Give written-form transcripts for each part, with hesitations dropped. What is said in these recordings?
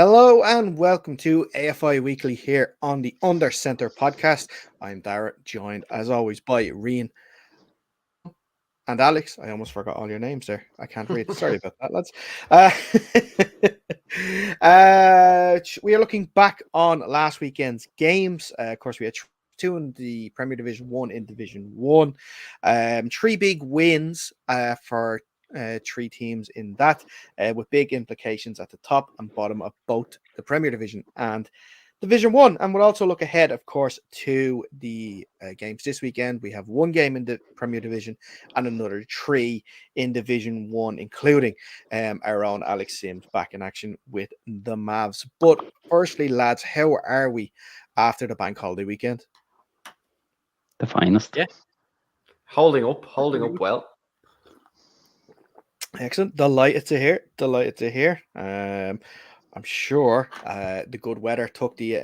Hello and welcome to AFI Weekly here on the Under Centre podcast. I'm Dara, joined as always by Rian and Alex. I almost forgot all your names there. I can't read. Sorry about that, lads. We are looking back on last weekend's games. Of course, we had two in the Premier Division, one in Division 1. Three big wins for three teams in that, with big implications at the top and bottom of both the Premier Division and Division 1. And we'll also look ahead, of course, to the games this weekend. We have one game in the Premier Division and another three in Division 1, including our own Alex Sims back in action with the Mavs. But firstly, lads, how are we after the bank holiday weekend? The finest. Yeah. Holding up well. Excellent. Delighted to hear. I'm sure the good weather took the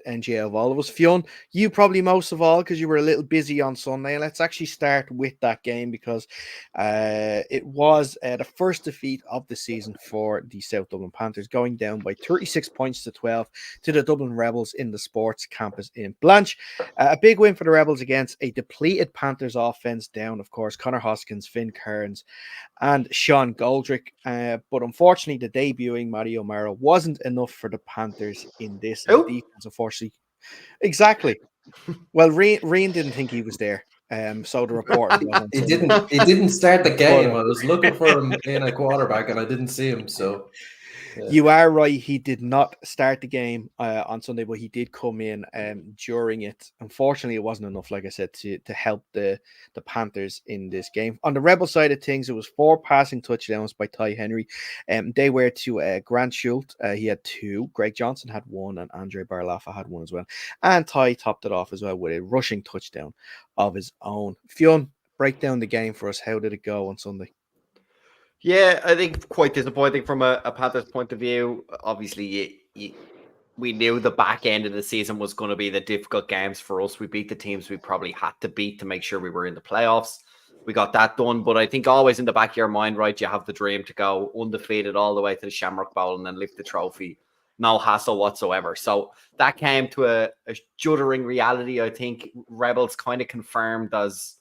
NGA of all of us. Fionn, you probably most of all because you were a little busy on Sunday. And let's actually start with that game because it was the first defeat of the season for the South Dublin Panthers, going down by 36 points to 12 to the Dublin Rebels in the sports campus in Blanche. A big win for the Rebels against a depleted Panthers offense down, of course, Connor Hoskins, Finn Kearns, and Sean Goldrick. But unfortunately, the debuting Mario O'Mara wasn't enough for the Panthers in this defense, unfortunately. Exactly. Well, Reen didn't think he was there. So the report he didn't start the game. I was looking for him in a quarterback and I didn't see him. So yeah. You are right. He did not start the game on Sunday, but he did come in during it. Unfortunately, it wasn't enough, like I said, to help the Panthers in this game. On the Rebel side of things, it was 4 passing touchdowns by Ty Henry. They were to Grant Schultz. He had 2. Greg Johnson had 1, and Andre Barlafa had 1 as well. And Ty topped it off as well with a rushing touchdown of his own. Fionn, break down the game for us. How did it go on Sunday? Yeah, I think quite disappointing from a Panthers point of view. Obviously, we knew the back end of the season was going to be the difficult games for us. We beat the teams we probably had to beat to make sure we were in the playoffs. We got that done. But I think always in the back of your mind, right, you have the dream to go undefeated all the way to the Shamrock Bowl and then lift the trophy. No hassle whatsoever. So that came to a juddering reality. I think Rebels kind of confirmed as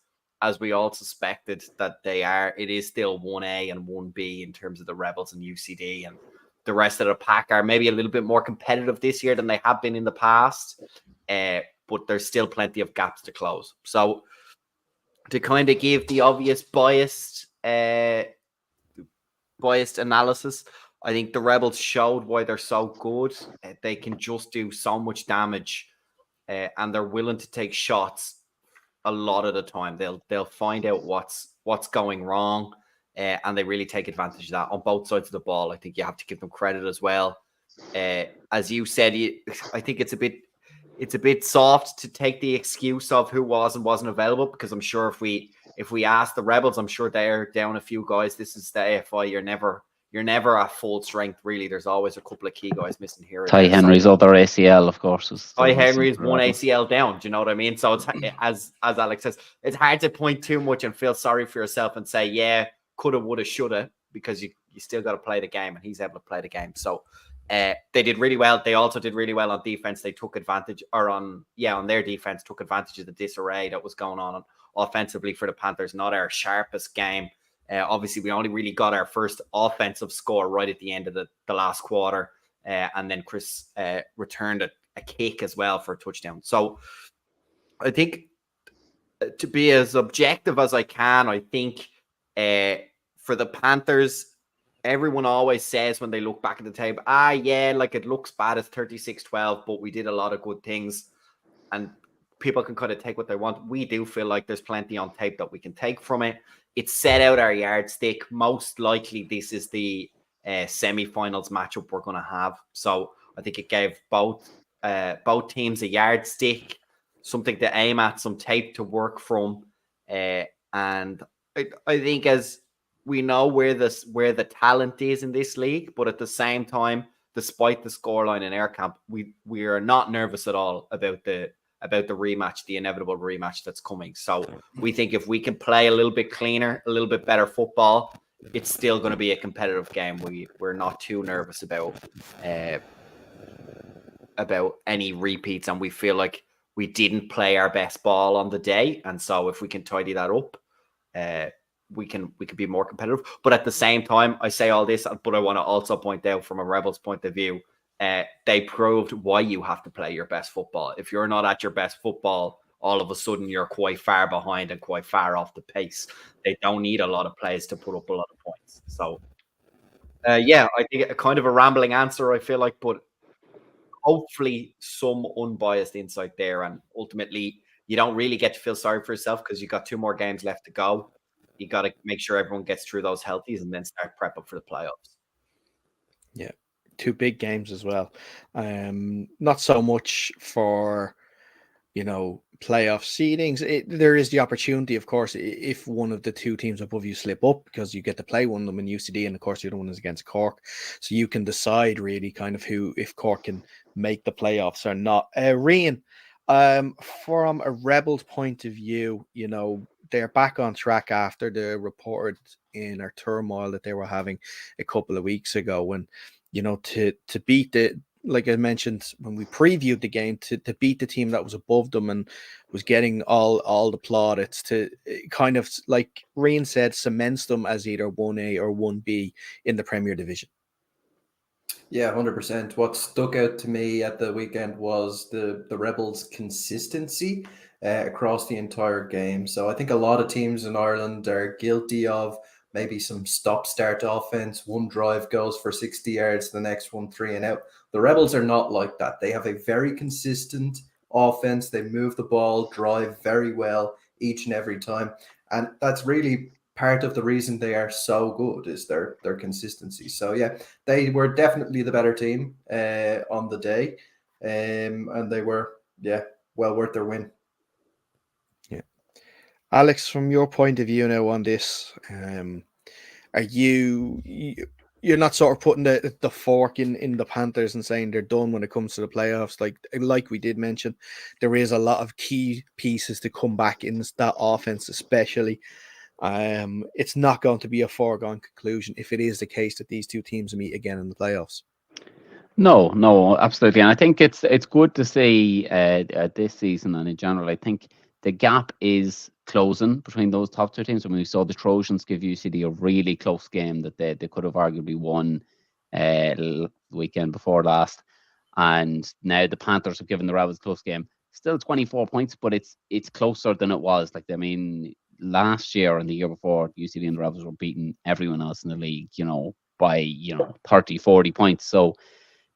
we all suspected that it is still 1A and 1B in terms of the Rebels and UCD, and the rest of the pack are maybe a little bit more competitive this year than they have been in the past, but there's still plenty of gaps to close. So to kind of give the obvious biased analysis, I think the Rebels showed why they're so good. They can just do so much damage, and they're willing to take shots a lot of the time. They'll find out what's going wrong, and they really take advantage of that on both sides of the ball. I think you have to give them credit as well. As you said, I think it's a bit soft to take the excuse of who was and wasn't available, because I'm sure if we ask the Rebels, I'm sure they're down a few guys. This is the AFI. You're never at full strength, really. There's always a couple of key guys missing here. Ty Henry's other ACL, of course. Ty Henry's one ACL down. Do you know what I mean? So it's as Alex says, it's hard to point too much and feel sorry for yourself and say, yeah, coulda, woulda, shoulda, because you still got to play the game, and he's able to play the game. So they did really well. They also did really well on defense. They took advantage, on their defense, took advantage of the disarray that was going on offensively for the Panthers. Not our sharpest game. Obviously, we only really got our first offensive score right at the end of the last quarter. And then Chris returned a kick as well for a touchdown. So I think to be as objective as I can, I think for the Panthers, everyone always says when they look back at the tape, like it looks bad, it's 36-12, but we did a lot of good things. And people can kind of take what they want. We do feel like there's plenty on tape that we can take from it. It set out our yardstick. Most likely this is the semi-finals matchup we're going to have. So I think it gave both teams a yardstick, something to aim at, some tape to work from. And I think as we know where the talent is in this league, but at the same time, despite the scoreline in air camp, we are not nervous at all about the rematch, the inevitable rematch that's coming. So we think if we can play a little bit cleaner, a little bit better football, it's still going to be a competitive game. We're not too nervous about any repeats, and we feel like we didn't play our best ball on the day, and so if we can tidy that up, we can be more competitive. But at the same time, I say all this, but I want to also point out from a Rebels point of view, they proved why you have to play your best football. If you're not at your best football, all of a sudden you're quite far behind and quite far off the pace. They don't need a lot of plays to put up a lot of points. So, yeah, I think a kind of a rambling answer, I feel like, but hopefully some unbiased insight there. And ultimately, you don't really get to feel sorry for yourself because you've got 2 more games left to go. You got to make sure everyone gets through those healthies and then start prepping for the playoffs. Yeah, 2 big games as well. Not so much for, playoff seedings. There is the opportunity, of course, if one of the 2 teams above you slip up, because you get to play one of them in UCD, and of course the other one is against Cork, so you can decide really kind of if Cork can make the playoffs or not. Rian, from a Rebels point of view, they're back on track after the report in our turmoil that they were having a couple of weeks ago, and to beat like I mentioned when we previewed the game, to beat the team that was above them and was getting all the plaudits, to kind of, like Rian said, cements them as either 1A or 1B in the Premier Division. Yeah, 100%. What stuck out to me at the weekend was the Rebels' consistency across the entire game. So I think a lot of teams in Ireland are guilty of maybe some stop-start offense. One drive goes for 60 yards, the next one 3 and out. The Rebels are not like that. They have a very consistent offense. They move the ball, drive very well each and every time. And that's really part of the reason they are so good, is their consistency. So yeah, they were definitely the better team on the day, and they were well worth their win. Yeah, Alex, from your point of view now on this, are you're not sort of putting the fork in the Panthers and saying they're done when it comes to the playoffs? Like we did mention, there is a lot of key pieces to come back in that offense, especially. It's not going to be a foregone conclusion if it is the case that these 2 teams meet again in the playoffs. No, absolutely. And I think it's good to see this season and in general, I think the gap is closing between those top 2 teams. When we saw the Trojans give UCD a really close game that they could have arguably won the weekend before last. And now the Panthers have given the Rebels a close game. Still 24 points, but it's closer than it was. Last year and the year before, UCD and the Rebels were beating everyone else in the league, by 30, 40 points. So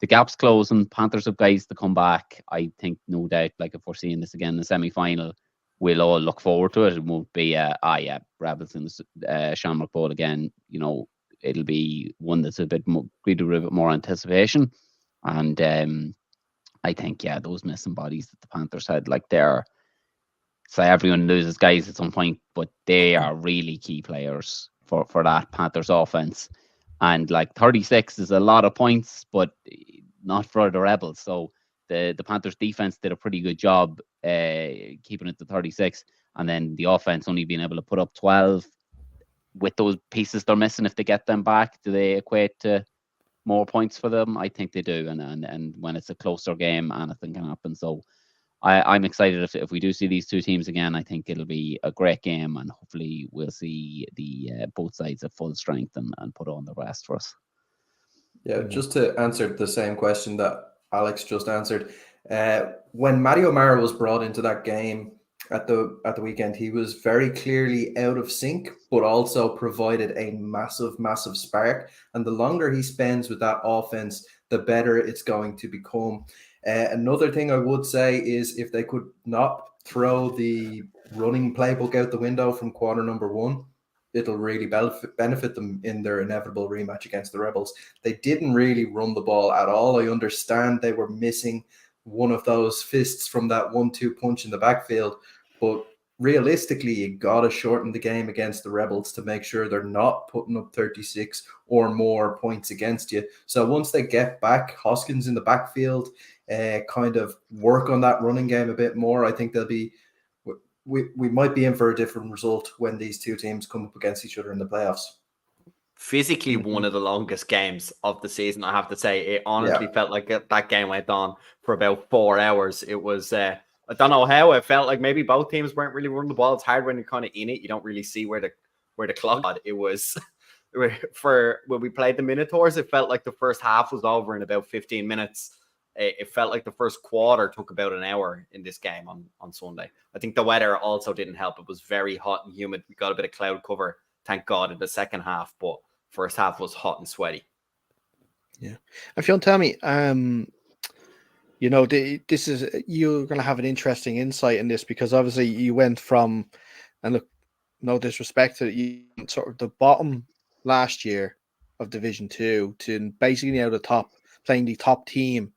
the gap's closing. Panthers have guys to come back. I think, no doubt, like if we're seeing this again in the semi-final, we'll all look forward to it. It won't be Rebels in the Shamrock Bowl again. It'll be one that's a bit more anticipation. And I think, those missing bodies that the Panthers had, so everyone loses guys at some point, but they are really key players for that Panthers offense. And 36 is a lot of points, but not for the Rebels. So the Panthers defense did a pretty good job keeping it to 36. And then the offense only being able to put up 12 with those pieces they're missing. If they get them back, do they equate to more points for them? I think they do. And when it's a closer game, anything can happen. So I'm excited if we do see these 2 teams again. I think it'll be a great game, and hopefully we'll see the both sides at full strength and put on the rest for us. Yeah, just to answer the same question that Alex just answered, when Matty O'Mara was brought into that game at the weekend, he was very clearly out of sync, but also provided a massive spark. And the longer he spends with that offense, the better it's going to become. Another thing I would say is if they could not throw the running playbook out the window from quarter number 1, it'll really benefit them in their inevitable rematch against the Rebels. They didn't really run the ball at all. I understand they were missing one of those fists from that 1-2 punch in the backfield, but realistically, you got to shorten the game against the Rebels to make sure they're not putting up 36 or more points against you. So once they get back Hoskins in the backfield, kind of work on that running game a bit more, I think we might be in for a different result when these 2 teams come up against each other in the playoffs. physically one of the longest games of the season. I have to say, it honestly felt like that game went on for about 4 hours. It was, I don't know how it felt like. Maybe both teams weren't really running the ball. It's hard when you're kind of in it. You don't really see where the clock. It was for when we played the Minotaurs. It felt like the first half was over in about 15 minutes. It felt like the first quarter took about an hour in this game on Sunday. I think the weather also didn't help. It was very hot and humid. We got a bit of cloud cover, thank God, in the second half, but first half was hot and sweaty. Yeah. If you want to tell me, this is, you're going to have an interesting insight in this, because obviously you went from, and look, no disrespect to you, sort of the bottom last year of Division 2 to basically now the top, playing the top team,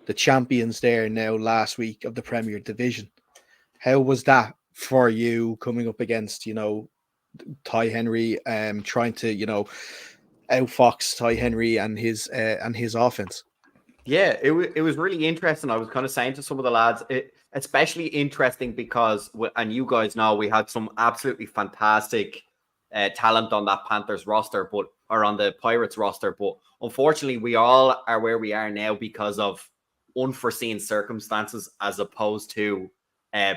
the champions there now last week of the Premier Division. How was that for you, coming up against, Ty Henry, trying to, outfox Ty Henry and his offense? Yeah, it was really interesting. I was kind of saying to some of the lads, especially interesting because, and you guys know, we had some absolutely fantastic talent on that Panthers roster, or on the Pirates roster, but unfortunately we all are where we are now because of unforeseen circumstances, as opposed to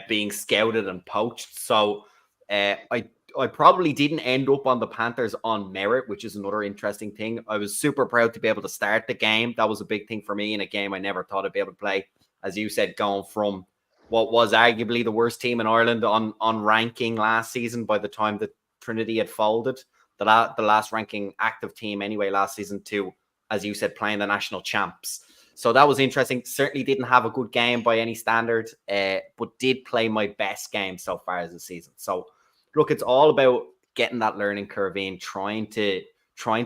being scouted and poached. So I probably didn't end up on the Panthers on merit, which is another interesting thing. I was super proud to be able to start the game. That was a big thing for me in a game I never thought I'd be able to play. As you said, going from what was arguably the worst team in Ireland on ranking last season by the time that Trinity had folded, the last ranking active team anyway last season, to, as you said, playing the national champs. So that was interesting. Certainly didn't have a good game by any standard, but did play my best game so far as the season. So look, it's all about getting that learning curve in, trying to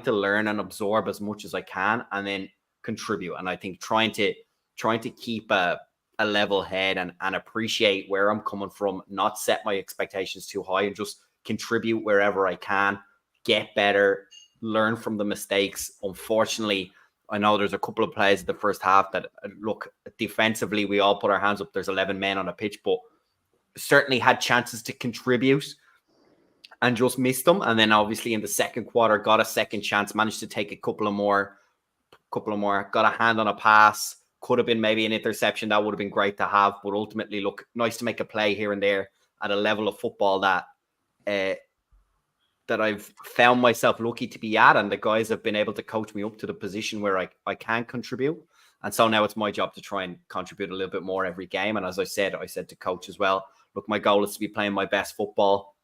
learn and absorb as much as I can, and then contribute. And I think trying to keep a level head and appreciate where I'm coming from, not set my expectations too high, and just contribute wherever I can, get better, learn from the mistakes. Unfortunately, I know there's a couple of plays in the first half that, look, defensively, we all put our hands up. There's 11 men on a pitch, but certainly had chances to contribute and just missed them. And then obviously in the second quarter, got a second chance, managed to take a couple of more, got a hand on a pass, could have been maybe an interception. That would have been great to have. But ultimately, look, nice to make a play here and there at a level of football that I've found myself lucky to be at. And the guys have been able to coach me up to the position where I can contribute. And so now it's my job to try and contribute a little bit more every game. And as I said to coach as well, look, my goal is to be playing my best football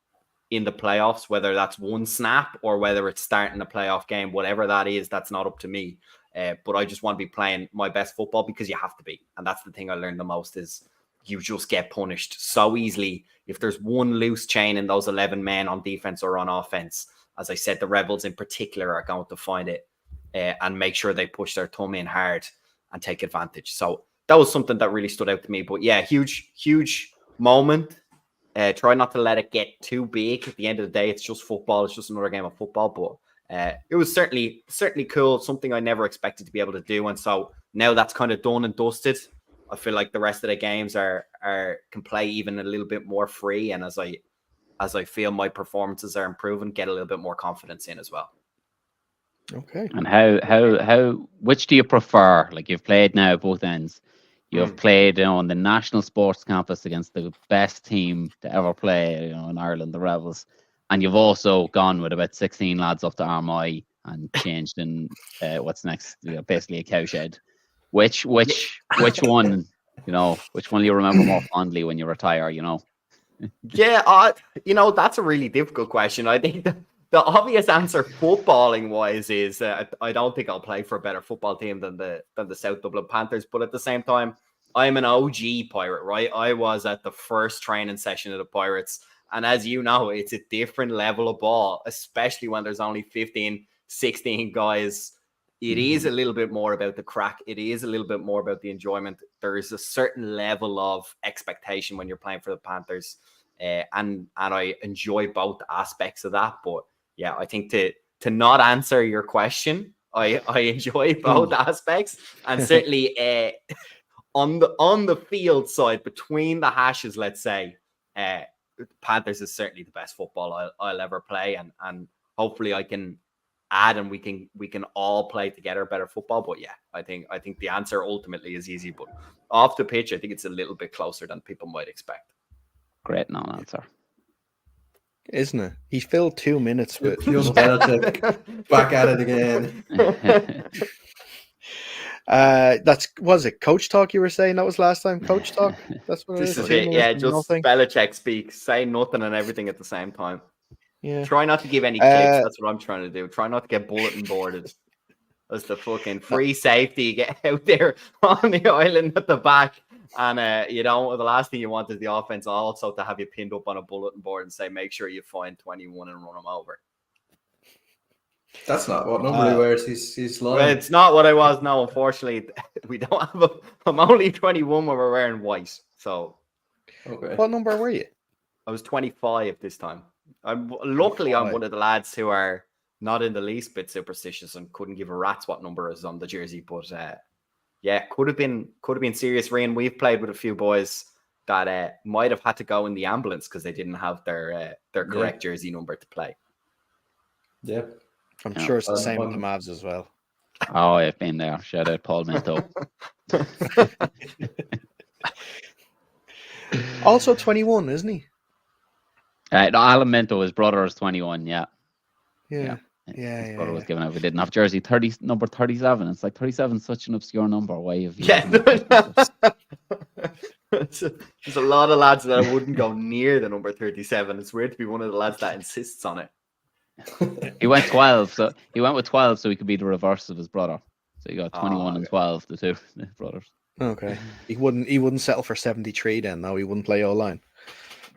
in the playoffs, whether that's one snap or whether it's starting a playoff game, whatever that is, that's not up to me. But I just want to be playing my best football, because you have to be. And that's the thing I learned the most, is you just get punished so easily. If there's one loose chain in those 11 men on defense or on offense, as I said, the Rebels in particular are going to find it and make sure they push their thumb in hard and take advantage. So that was something that really stood out to me. But yeah, huge moment. Try not to let it get too big. At the end of the day, it's just football. It's just another game of football. But it was certainly cool. Something I never expected to be able to do. And so now that's kind of done and dusted, I feel like the rest of the games can play even a little bit more free. And as I feel my performances are improving, get a little bit more confidence in as well. Okay. And how which do you prefer? Like, you've played now both ends. You have played on the National Sports Campus against the best team to ever play, in Ireland, the Rebels. And you've also gone with about 16 lads up to Armagh and changed in what's next, basically a cowshed. Which one, which one do you remember more fondly when you retire, Yeah, that's a really difficult question. I think the obvious answer, footballing wise, is I don't think I'll play for a better football team than the South Dublin Panthers. But at the same time, I'm an OG Pirate, right? I was at the first training session of the Pirates. And as you know, it's a different level of ball, especially when there's only 15, 16 guys. It is a little bit more about the crack. It is a little bit more about the enjoyment. There is a certain level of expectation when you're playing for the Panthers. And I enjoy both aspects of that. But yeah, I think to not answer your question, I enjoy both aspects. And certainly on the field side, between the hashes, let's say, Panthers is certainly the best football I'll ever play. And hopefully I can add, and we can all play together better football. But yeah, I think the answer ultimately is easy, but off the pitch, I think it's a little bit closer than people might expect. Great non-answer. Isn't it? He filled 2 minutes with Young Belichick back at it again. Was it coach talk you were saying? That was last time, coach talk. That's what This it is 2 it. minutes Yeah, and just nothing. Belichick speaks, say nothing and everything at the same time. Yeah. Try not to give any clips. That's what I'm trying to do. Try not to get bulletin boarded. That's the fucking free safety. Get out there on the island at the back. And the last thing you want is the offense also to have you pinned up on a bulletin board and say, make sure you find 21 and run them over. That's not what number he wears. He's lying. Well, it's not what I was. No, unfortunately, we don't have I'm only 21 when we're wearing white. So, Okay. What number were you? I was 25 this time. Luckily, I'm one of the lads who are not in the least bit superstitious and couldn't give a rat's what number is on the jersey. But yeah, could have been serious rain. We've played with a few boys that might have had to go in the ambulance because they didn't have their correct jersey number to play. Yeah. I'm sure it's the same with the Mavs as well. Oh, I've been there. Shout out Paul Minto. Also 21, isn't he? No, Alan Minto, his brother is 21. Yeah. His brother was given out. We didn't have jersey number 37. It's like 37 is such an obscure number. Why have you? Yeah. There's a lot of lads that wouldn't go near the number 37. It's weird to be one of the lads that insists on it. He went 12, so he went with 12 so he could be the reverse of his brother. So he got 21 and 12, the two brothers. Okay. He wouldn't settle for 73 then, no, he wouldn't play O-line.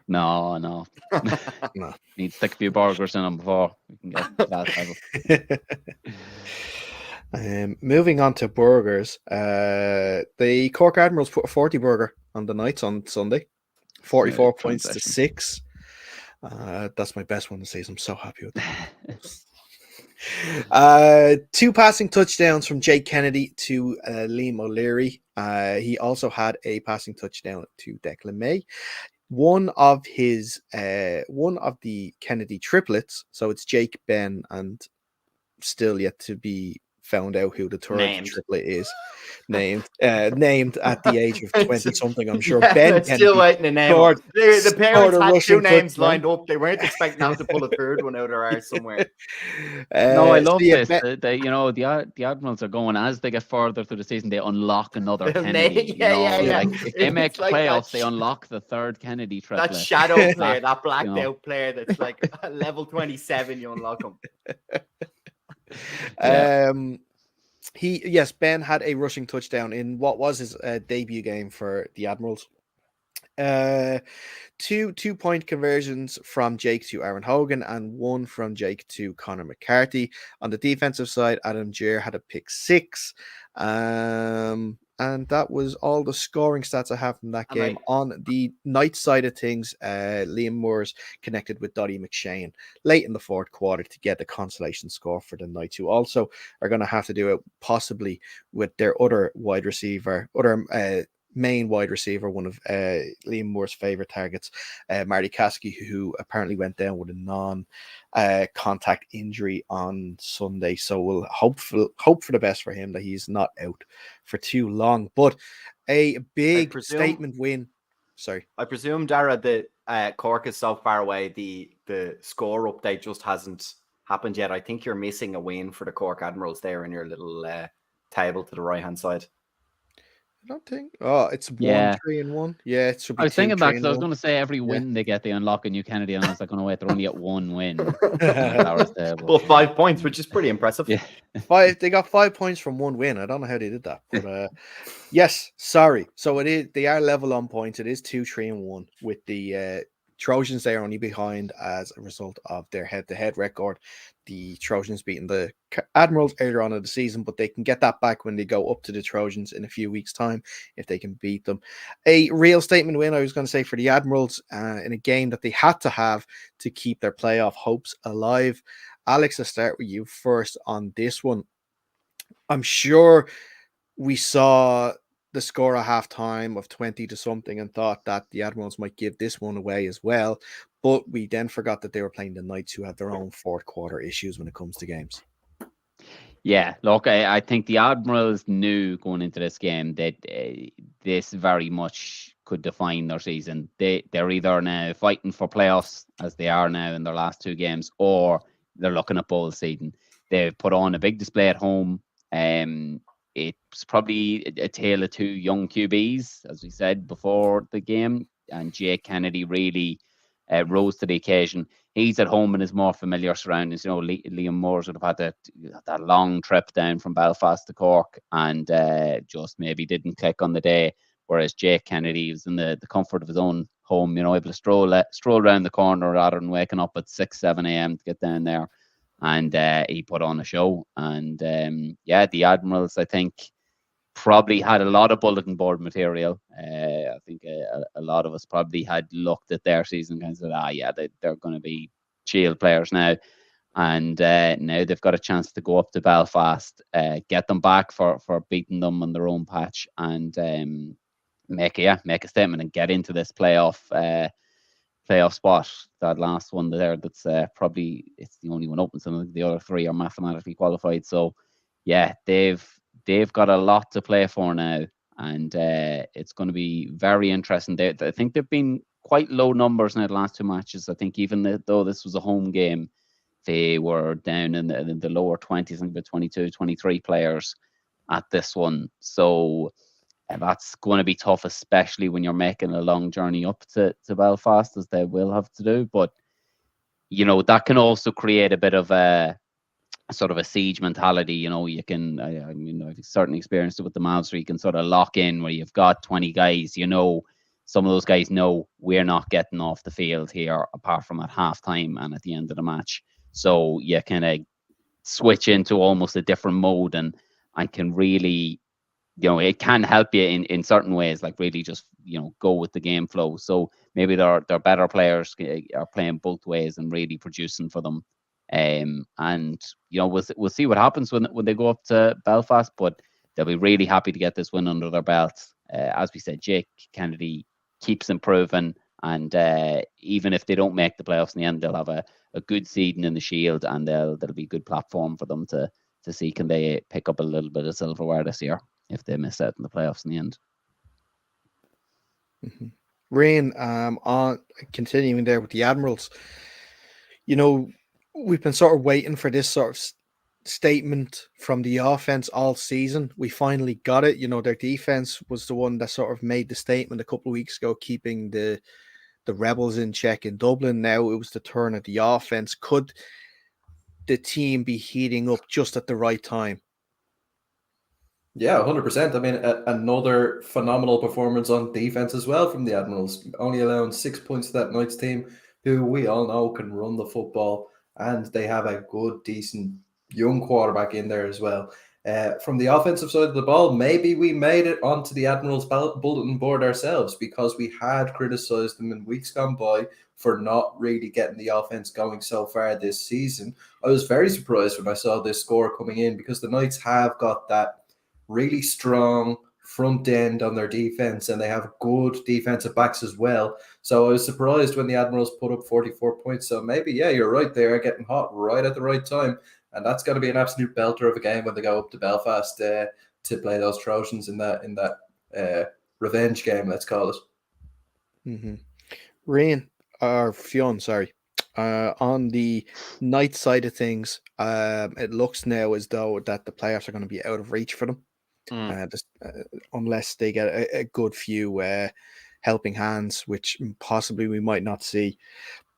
No. No. Need to stick a few burgers in him before we can get to that level. Moving on to burgers, the Cork Admirals put a 40 burger on the Knights on Sunday, 44 points to 6. That's my best one to see. I'm so happy with that. 2 passing touchdowns from Jake Kennedy to Liam O'Leary. He also had a passing touchdown to Declan May. One of the Kennedy triplets. So it's Jake, Ben, and still yet to be found out who the third triplet is. Named at the age of 20 something, I'm sure. Yeah, Ben Kennedy still waiting to name. The parents had 2 names lined up. They weren't expecting to have to pull a third one out of their arse somewhere. No, I love this. The Admirals are going, as they get further through the season, they unlock another Kennedy. Like, if they make playoffs, they unlock the third Kennedy triplet. That shadow player, that blacked out player that's like level 27, you unlock him. Ben had a rushing touchdown in what was his debut game for the Admirals. 2 2-point conversions from Jake to Aaron Hogan and 1 from Jake to Connor McCarthy. On the defensive side, Adam Gier had a pick 6. And that was all the scoring stats I have from that game. On the night side of things, Liam Moores connected with Dottie McShane late in the 4th quarter to get the consolation score for the Knights, who also are going to have to do it possibly with their other main wide receiver, one of Liam Moore's favorite targets, Marty Kasky, who apparently went down with a non-contact injury on Sunday. So we'll hope for the best for him, that he's not out for too long. But a big statement win. Sorry, I presume, Dara, that Cork is so far away, the score update just hasn't happened yet. I think you're missing a win for the Cork Admirals there in your little table to the right hand side. I don't think. Oh, it's 1-3-1. Yeah, it should be. I was thinking that because I was going to say every win they get, they unlock a new Kennedy, and I was like, "Oh wait, they're only at 1 win." Well, 5 points, which is pretty impressive. Yeah, 5. They got 5 points from 1 win. I don't know how they did that, but yes, sorry. So it is. They are level on points. It is 2-3-1 with the Trojans. They are only behind as a result of their head-to-head record. The Trojans beating the Admirals earlier on in the season, but they can get that back when they go up to the Trojans in a few weeks' time if they can beat them. A real statement win, I was going to say, for the Admirals in a game that they had to have to keep their playoff hopes alive. Alex, I'll start with you first on this one. I'm sure we saw the score at halftime of 20 to something and thought that the Admirals might give this one away as well. But we then forgot that they were playing the Knights, who have their own 4th quarter issues when it comes to games. Yeah, look, I think the Admirals knew going into this game that this very much could define their season. They're either now fighting for playoffs, as they are now in their last 2 games, or they're looking at bowl seeding. They've put on a big display at home. It's probably a tale of 2 young QBs, as we said before the game, and Jake Kennedy really rose to the occasion. He's at home in his more familiar surroundings. Liam Moores would have had that long trip down from Belfast to Cork and just maybe didn't click on the day. Whereas Jake Kennedy was in the comfort of his own home, able to stroll around the corner rather than waking up at 6, 7 a.m. to get down there. And he put on a show. And the Admirals, I think, probably had a lot of bulletin board material. I think a lot of us probably had looked at their season and said, they're going to be Shield players now. And now they've got a chance to go up to Belfast, get them back for beating them on their own patch, and make a statement and get into this playoff spot. That last one there, that's probably it's the only one open. Some of the other 3 are mathematically qualified. So yeah, they've got a lot to play for now, and it's going to be very interesting. I think they've been quite low numbers in the last 2 matches. I think even though this was a home game, they were down in the lower 20s, I think about 22, 23 players at this one. So that's going to be tough, especially when you're making a long journey up to Belfast, as they will have to do. But, that can also create a bit of a sort of a siege mentality. You can, I've certainly experienced it with the Mavs, where you can sort of lock in where you've got 20 guys, some of those guys know we're not getting off the field here apart from at halftime and at the end of the match. So you kind of switch into almost a different mode, and I can really, it can help you in certain ways, like really just, go with the game flow. So maybe their better players are playing both ways and really producing for them. And we'll see what happens when they go up to Belfast, but they'll be really happy to get this win under their belts. As we said, Jake Kennedy keeps improving, and even if they don't make the playoffs in the end, they'll have a good seeding in the Shield, and that'll be a good platform for them to see can they pick up a little bit of silverware this year if they miss out in the playoffs in the end. Mm-hmm. Rain, on continuing there with the Admirals, we've been sort of waiting for this sort of statement from the offense all season. We finally got it. Their defense was the one that sort of made the statement a couple of weeks ago, keeping the Rebels in check in Dublin. Now it was the turn of the offense. Could the team be heating up just at the right time? Yeah, 100%. I mean, another phenomenal performance on defense as well from the Admirals, only allowing 6 points to that Knights team, who we all know can run the football, and they have a good, decent young quarterback in there as well. From the offensive side of the ball, maybe we made it onto the Admirals bulletin board ourselves, because we had criticized them in weeks gone by for not really getting the offense going so far this season. I was very surprised when I saw this score coming in, because the Knights have got that really strong front end on their defense, and they have good defensive backs as well. So I was surprised when the Admirals put up 44 points. So maybe, yeah, you're right, they are getting hot right at the right time. And that's going to be an absolute belter of a game when they go up to Belfast to play those Trojans in that revenge game, let's call it. Mm-hmm. Rain, or Fionn, sorry. On the Knight side of things, it looks now as though that the playoffs are going to be out of reach for them. Unless they get a good few helping hands, which possibly we might not see.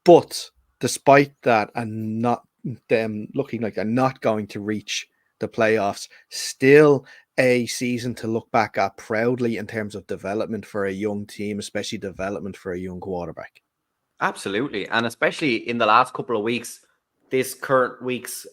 But despite that, and not them looking like they're not going to reach the playoffs, still a season to look back at proudly in terms of development for a young team, especially development for a young quarterback. Absolutely. And especially in the last couple of weeks, this current week's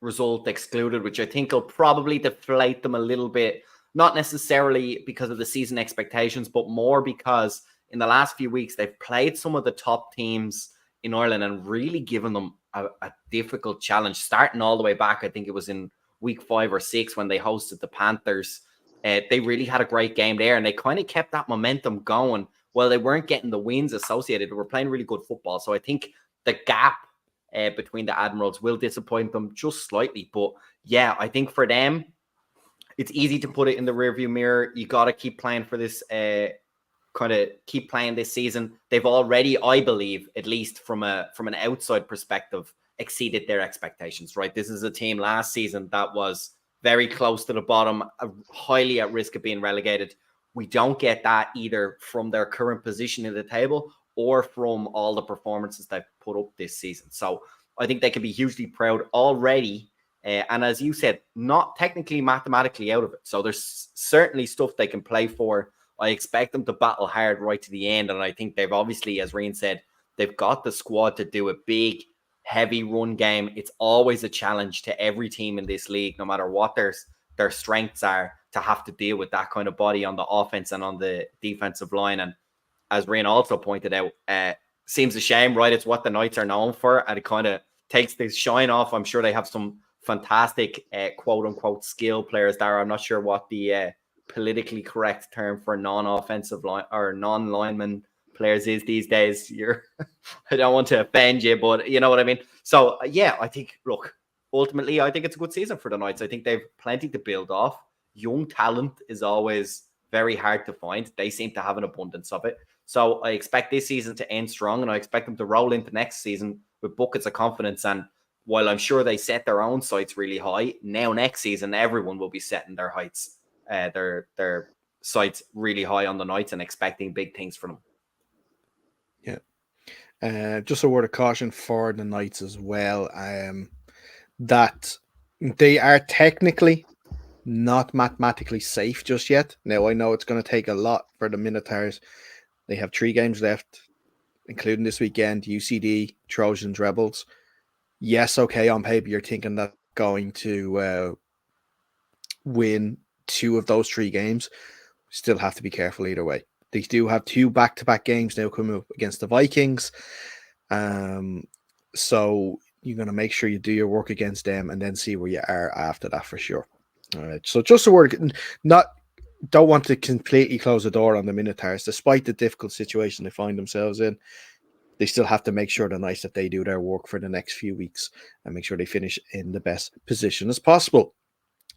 result excluded, which I think will probably deflate them a little bit, not necessarily because of the season expectations, but more because in the last few weeks, they've played some of the top teams in Ireland and really given them a difficult challenge, starting all the way back. I think it was in week 5 or 6 when they hosted the Panthers. They really had a great game there, and they kind of kept that momentum going. Well, they weren't getting the wins associated. They were playing really good football. So I think the gap between the Admirals will disappoint them just slightly. But yeah, I think for them, it's easy to put it in the rearview mirror. You got to keep playing for this, kind of keep playing this season. They've already, I believe, at least from an outside perspective, exceeded their expectations, right? This is a team last season that was very close to the bottom, highly at risk of being relegated. We don't get that either from their current position in the table or from all the performances they've put up this season. So I think they can be hugely proud already. And as you said, not technically mathematically out of it. So there's certainly stuff they can play for. I expect them to battle hard right to the end. And I think they've obviously, as Rian said, they've got the squad to do a big, heavy run game. It's always a challenge to every team in this league, no matter what their strengths are, to have to deal with that kind of body on the offense and on the defensive line. And as Rian also pointed out, seems a shame, right? It's what the Knights are known for, and it kind of takes the shine off. I'm sure they have some fantastic quote-unquote skill players there. I'm not sure what the politically correct term for non-offensive line or non-lineman players is these days. I don't want to offend you, but you know what I mean. So yeah, I think, look, ultimately, I think it's a good season for the Knights. I think they've plenty to build off. Young talent is always very hard to find. They seem to have an abundance of it. So I expect this season to end strong, and I expect them to roll into next season with buckets of confidence. And while I'm sure they set their own sights really high, now next season, everyone will be setting their heights, their sights really high on the Knights and expecting big things from them. Yeah. Just a word of caution for the Knights as well, that they are technically not mathematically safe just yet. Now, I know it's going to take a lot for the Minotaurs. They have 3 games left, including this weekend, UCD, Trojans, Rebels. Yes, okay, on paper, you're thinking that going to win 2 of those 3 games. Still have to be careful either way. They do have 2 back-to-back games now coming up against the Vikings. So you're going to make sure you do your work against them and then see where you are after that for sure. All right. So just a word, don't want to completely close the door on the Minotaurs, despite the difficult situation they find themselves in. They still have to make sure that they do their work for the next few weeks and make sure they finish in the best position as possible.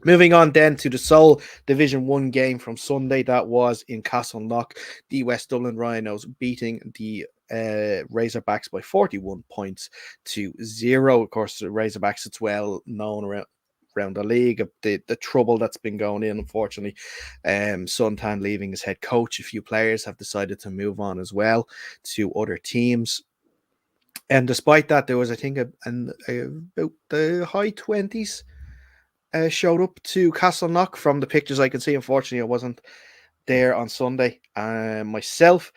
Moving on then to the sole Division 1 game from Sunday, that was in Castleknock, the West Dublin Rhinos beating the Razorbacks by 41 points to 0. Of course, the Razorbacks, it's well known around the league of the trouble that's been going in, unfortunately. Suntan leaving as head coach. A few players have decided to move on as well to other teams. And despite that, there was, I think, about the high 20s showed up to Castleknock from the pictures I can see. Unfortunately, I wasn't there on Sunday. Myself,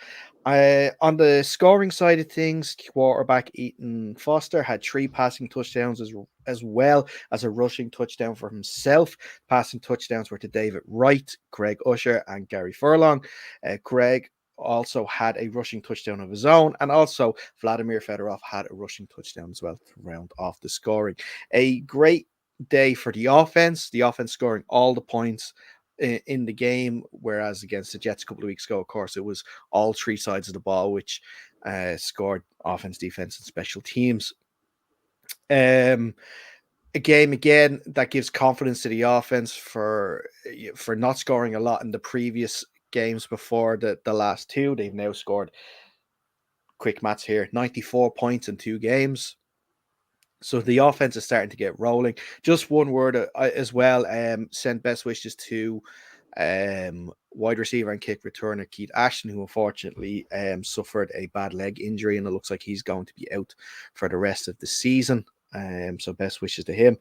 on the scoring side of things, quarterback Ethan Foster had 3 passing touchdowns as well as a rushing touchdown for himself. Passing touchdowns were to David Wright, Craig Usher, and Gary Furlong. Craig also had a rushing touchdown of his own, and also Vladimir Fedorov had a rushing touchdown as well to round off the scoring. A great day for the offense scoring all the points in the game, whereas against the Jets a couple of weeks ago, of course, it was all 3 sides of the ball which scored: offense, defense, and special teams. A game again that gives confidence to the offense for not scoring a lot in the previous games before the last 2. They've now scored, quick maths here, 94 points in 2 games. So the offense is starting to get rolling. Just one word as well. Send best wishes to wide receiver and kick returner Keith Ashton, who unfortunately suffered a bad leg injury, and it looks like he's going to be out for the rest of the season. So best wishes to him.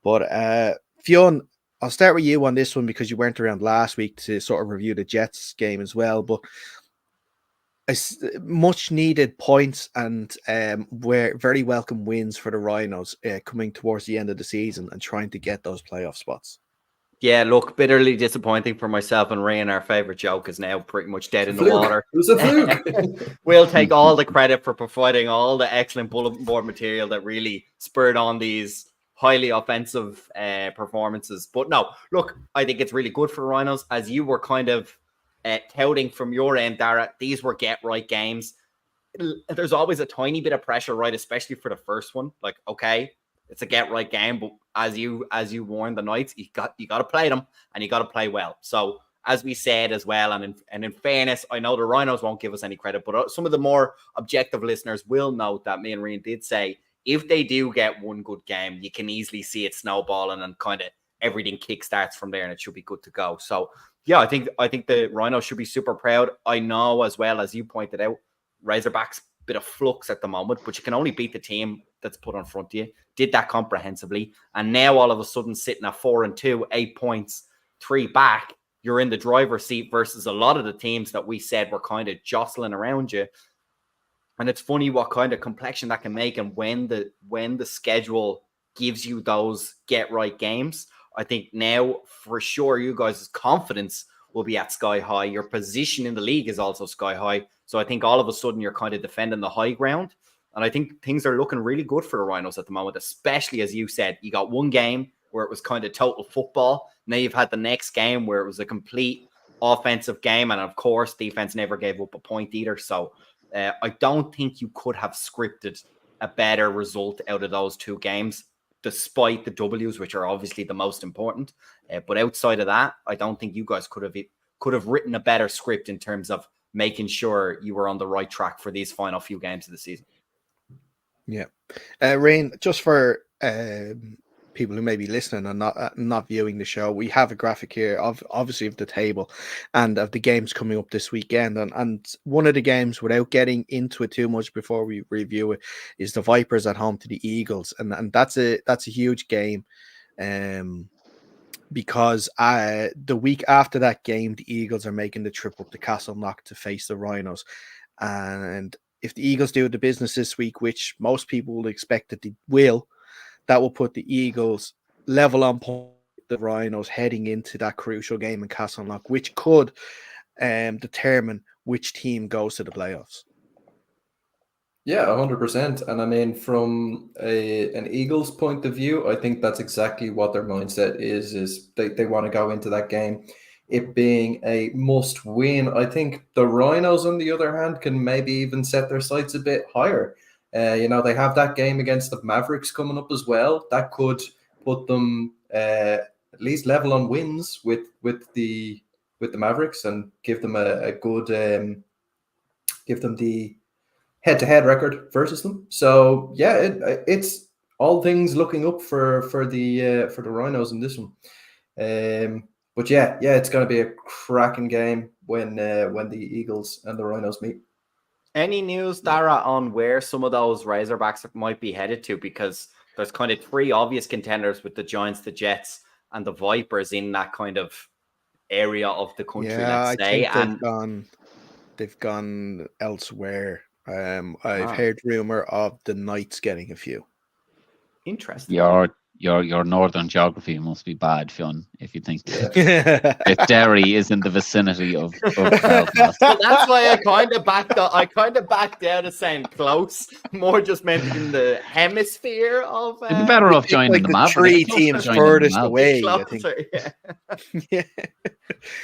But Fionn, I'll start with you on this one because you weren't around last week to sort of review the Jets game as well. But much needed points and were very welcome wins for the Rhinos coming towards the end of the season and trying to get those playoff spots. Yeah, look, bitterly disappointing for myself and Ray, and our favorite joke is now pretty much dead in the water. It was a fluke. We'll take all the credit for providing all the excellent bulletin board material that really spurred on these highly offensive performances. But no, look, I think it's really good for Rhinos, as you were kind of touting from your end, Dara. These were get-right games. there's always a tiny bit of pressure, right? Especially for the first one. Like, okay, it's a get right game, but as you warned the Knights, you got to play them and you got to play well. So as we said as well, and in fairness, I know the Rhinos won't give us any credit, but some of the more objective listeners will note that me and Rian did say if they do get one good game, you can easily see it snowballing and kind of everything kickstarts from there, and it should be good to go. So yeah, I think the Rhinos should be super proud. I know as well, as you pointed out, Razorbacks bit of flux at the moment, but you can only beat the team that's put in front of you. Did that comprehensively, and now all of a sudden sitting at 4-2, 8 points, 3 back, you're in the driver's seat versus a lot of the teams that we said were kind of jostling around you. And it's funny what kind of complexion that can make, and when the schedule gives you those get right games, I think now for sure you guys' confidence will be at sky high. Your position in the league is also sky high. So I think all of a sudden you're kind of defending the high ground. And I think things are looking really good for the Rhinos at the moment, especially as you said, you got one game where it was kind of total football. Now you've had the next game where it was a complete offensive game. And of course, defense never gave up a point either. So I don't think you could have scripted a better result out of those 2 games, despite the W's, which are obviously the most important. But outside of that, I don't think you guys could have written a better script in terms of making sure you were on the right track for these final few games of the season. Yeah. Rain, just for people who may be listening and not viewing the show, we have a graphic here of obviously of the table and of the games coming up this weekend. And one of the games, without getting into it too much before we review it, is the Vipers at home to the Eagles. And that's a huge game. Because the week after that game, the Eagles are making the trip up to Castleknock to face the Rhinos. And if the Eagles do the business this week, which most people will expect that they will, that will put the Eagles level on point with the Rhinos heading into that crucial game in Castleknock, which could determine which team goes to the playoffs. Yeah, 100%. And I mean, from an Eagles point of view, I think that's exactly what their mindset is they want to go into that game, it being a must win. I think the Rhinos, on the other hand, can maybe even set their sights a bit higher. They have that game against the Mavericks coming up as well. That could put them at least level on wins with the Mavericks and give them a good give them the head-to-head record versus them. So yeah, it's all things looking up for the Rhinos in this one. But yeah, it's going to be a cracking game when the Eagles and the Rhinos meet. Any news, Dara, on where some of those Razorbacks might be headed to? Because there's kind of 3 obvious contenders with the Giants, the Jets, and the Vipers in that kind of area of the country. Yeah, let's say. I think they've gone elsewhere. I've heard rumor of the Knights getting a few. Interesting. Your northern geography must be bad, Fionn, if you think if Derry is in the vicinity of Belfast. So that's why I kind of backed out of saying close, more just meant in the hemisphere of. You'd be better off joining the Mavericks. 3 teams furthest away, closer, I think. Yeah.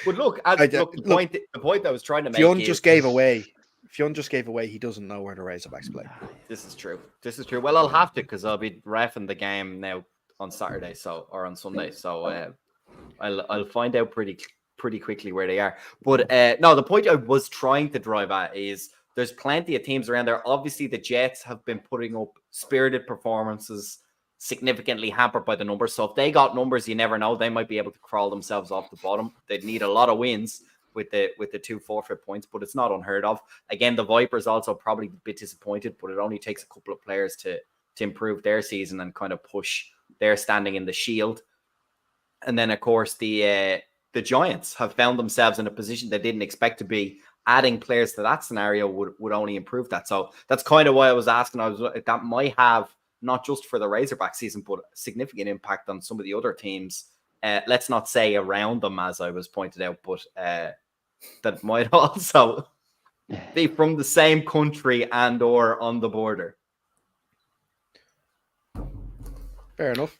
But look, the point I was trying to make. Fionn just gave away. He doesn't know where the Razorbacks play. This is true. Well, I'll have to, because I'll be reffing the game now on Saturday, or on Sunday. So I'll find out pretty quickly where they are. But no, the point I was trying to drive at is there's plenty of teams around there. Obviously, the Jets have been putting up spirited performances, significantly hampered by the numbers. So if they got numbers, you never know. They might be able to crawl themselves off the bottom. They'd need a lot of wins with the 2 forfeit points, but it's not unheard of. Again, the Vipers also probably a bit disappointed, but it only takes a couple of players to improve their season and kind of push their standing in the Shield. And then, of course, the Giants have found themselves in a position they didn't expect to be. Adding players to that scenario would only improve that. So that's kind of why I was asking. That might have, not just for the Razorback season, but a significant impact on some of the other teams. Let's not say around them, as I was pointed out, but that might also be from the same country and or on the border. Fair enough.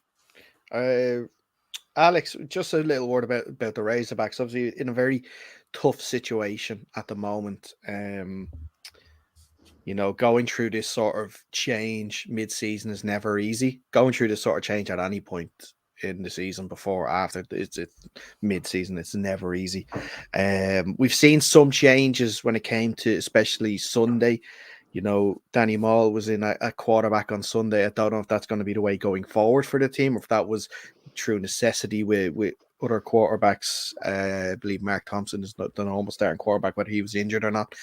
Alex, just a little word about the Razorbacks. Obviously, in a very tough situation at the moment. Going through this sort of change mid-season is never easy. Going through this sort of change at any point in the season, before or after it's mid-season, it's never easy. We've seen some changes when it came to especially Sunday. Danny Mall was in a quarterback on Sunday. I don't know if that's going to be the way going forward for the team, or if that was through necessity with other quarterbacks. I believe Mark Thompson is not the normal starting quarterback, whether he was injured or not.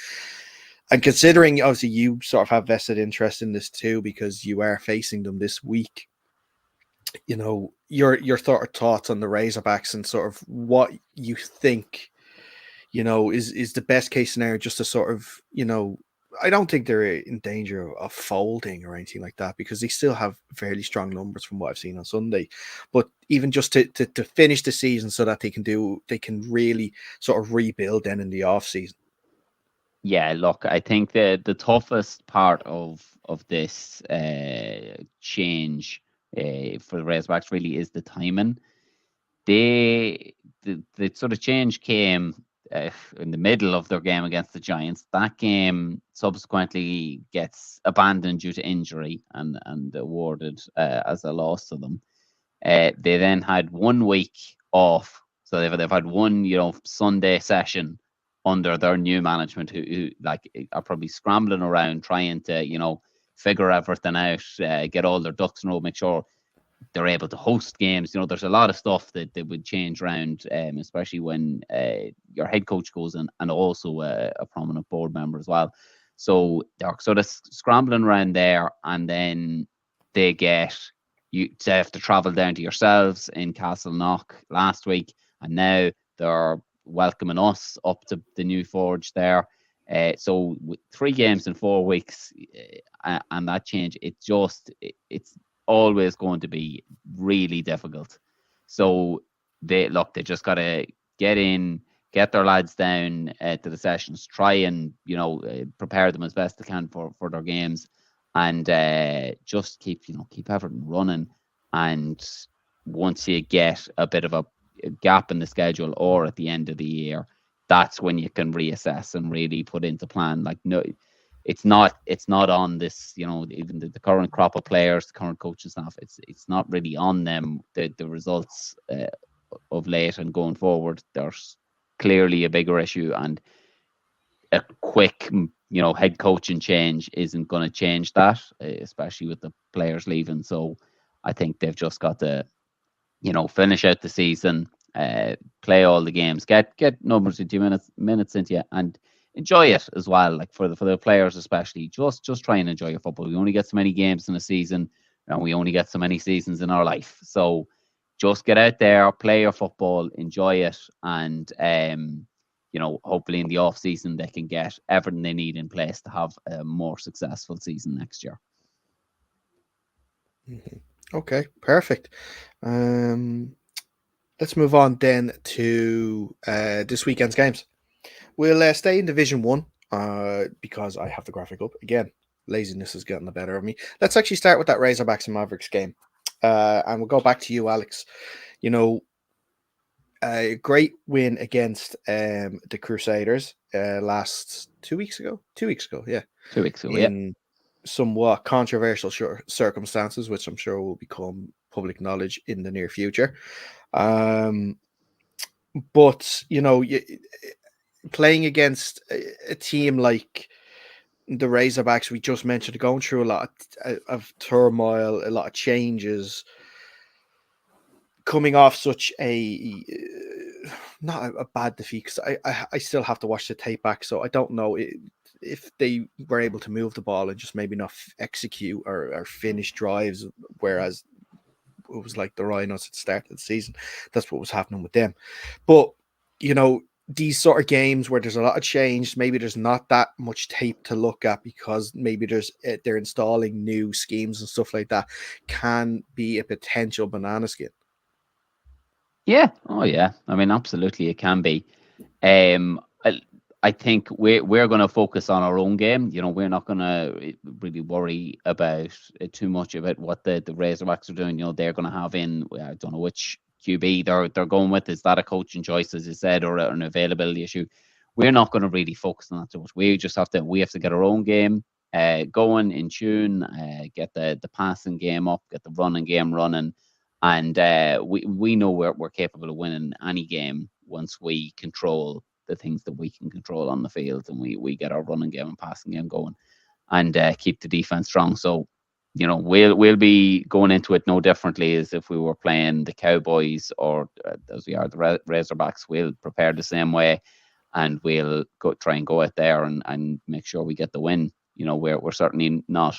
And considering, obviously, you sort of have vested interest in this too, because you are facing them this week. Your sort of thoughts on the Razorbacks and sort of what you think, is the best case scenario, just to sort of, I don't think they're in danger of folding or anything like that, because they still have fairly strong numbers from what I've seen on Sunday. But even just to finish the season so that they can really sort of rebuild then in the off season. Yeah, look, I think the toughest part of this change for the Razorbacks really is the timing. The sort of change came in the middle of their game against the Giants. That game subsequently gets abandoned due to injury and awarded as a loss to them. They then had 1 week off, so they've had one Sunday session under their new management, who like are probably scrambling around trying to figure everything out, get all their ducks in a row, make sure they're able to host games. There's a lot of stuff that would change around, especially when your head coach goes in, and also a prominent board member as well. So they're sort of scrambling around there, and then they have to travel down to yourselves in Castleknock last week, and now they're welcoming us up to the new Forge there. So with 3 games in 4 weeks, and that change, it's always going to be really difficult. So they just got to get in, get their lads down to the sessions, try and prepare them as best they can for their games, and just keep everything running. And once you get a bit of a gap in the schedule, or at the end of the year, that's when you can reassess and really put into plan. Like, no, it's not on this, even the current crop of players, the current coaching staff, it's not really on them. The results of late and going forward, there's clearly a bigger issue, and a quick head coaching change isn't going to change that, especially with the players leaving. So I think they've just got to finish out the season, play all the games, get numbers into minutes into you, and enjoy it as well. Like for the players especially, just try and enjoy your football. We only get so many games in a season, and we only get so many seasons in our life. So just get out there, play your football, enjoy it, and hopefully in the off season they can get everything they need in place to have a more successful season next year. Okay, perfect. Let's move on then to this weekend's games. We'll stay in Division 1 because I have the graphic up. Again, laziness is getting the better of me. Let's actually start with that Razorbacks and Mavericks game. And we'll go back to you, Alex. A great win against the Crusaders last 2 weeks ago. 2 weeks ago, yeah. 2 weeks ago, in somewhat controversial circumstances, which I'm sure will become public knowledge in the near future. But playing against a team like the Razorbacks, we just mentioned, going through a lot of turmoil, a lot of changes, coming off such not a bad defeat, because I still have to watch the tape back, so I don't know if they were able to move the ball and just maybe not execute or finish drives, whereas it was like the Rhinos at the start of the season. That's what was happening with them. But these sort of games where there's a lot of change, maybe there's not that much tape to look at, because maybe they're installing new schemes and stuff like that, can be a potential banana skin. Yeah. Oh, yeah. I mean, absolutely, it can be. I think we're going to focus on our own game. We're not going to really worry about too much about what the Razorbacks are doing. They're going to have in, I don't know which QB they're going with. Is that a coaching choice, as you said, or an availability issue? We're not going to really focus on that too much. We have to get our own game going in tune, get the passing game up, get the running game running, and we know we're capable of winning any game once we control the things that we can control on the field, and we get our running game and passing game going, and keep the defense strong. So, we'll be going into it no differently as if we were playing the Cowboys or as we are the Razorbacks. We'll prepare the same way, and we'll try and go out there and make sure we get the win. We're certainly not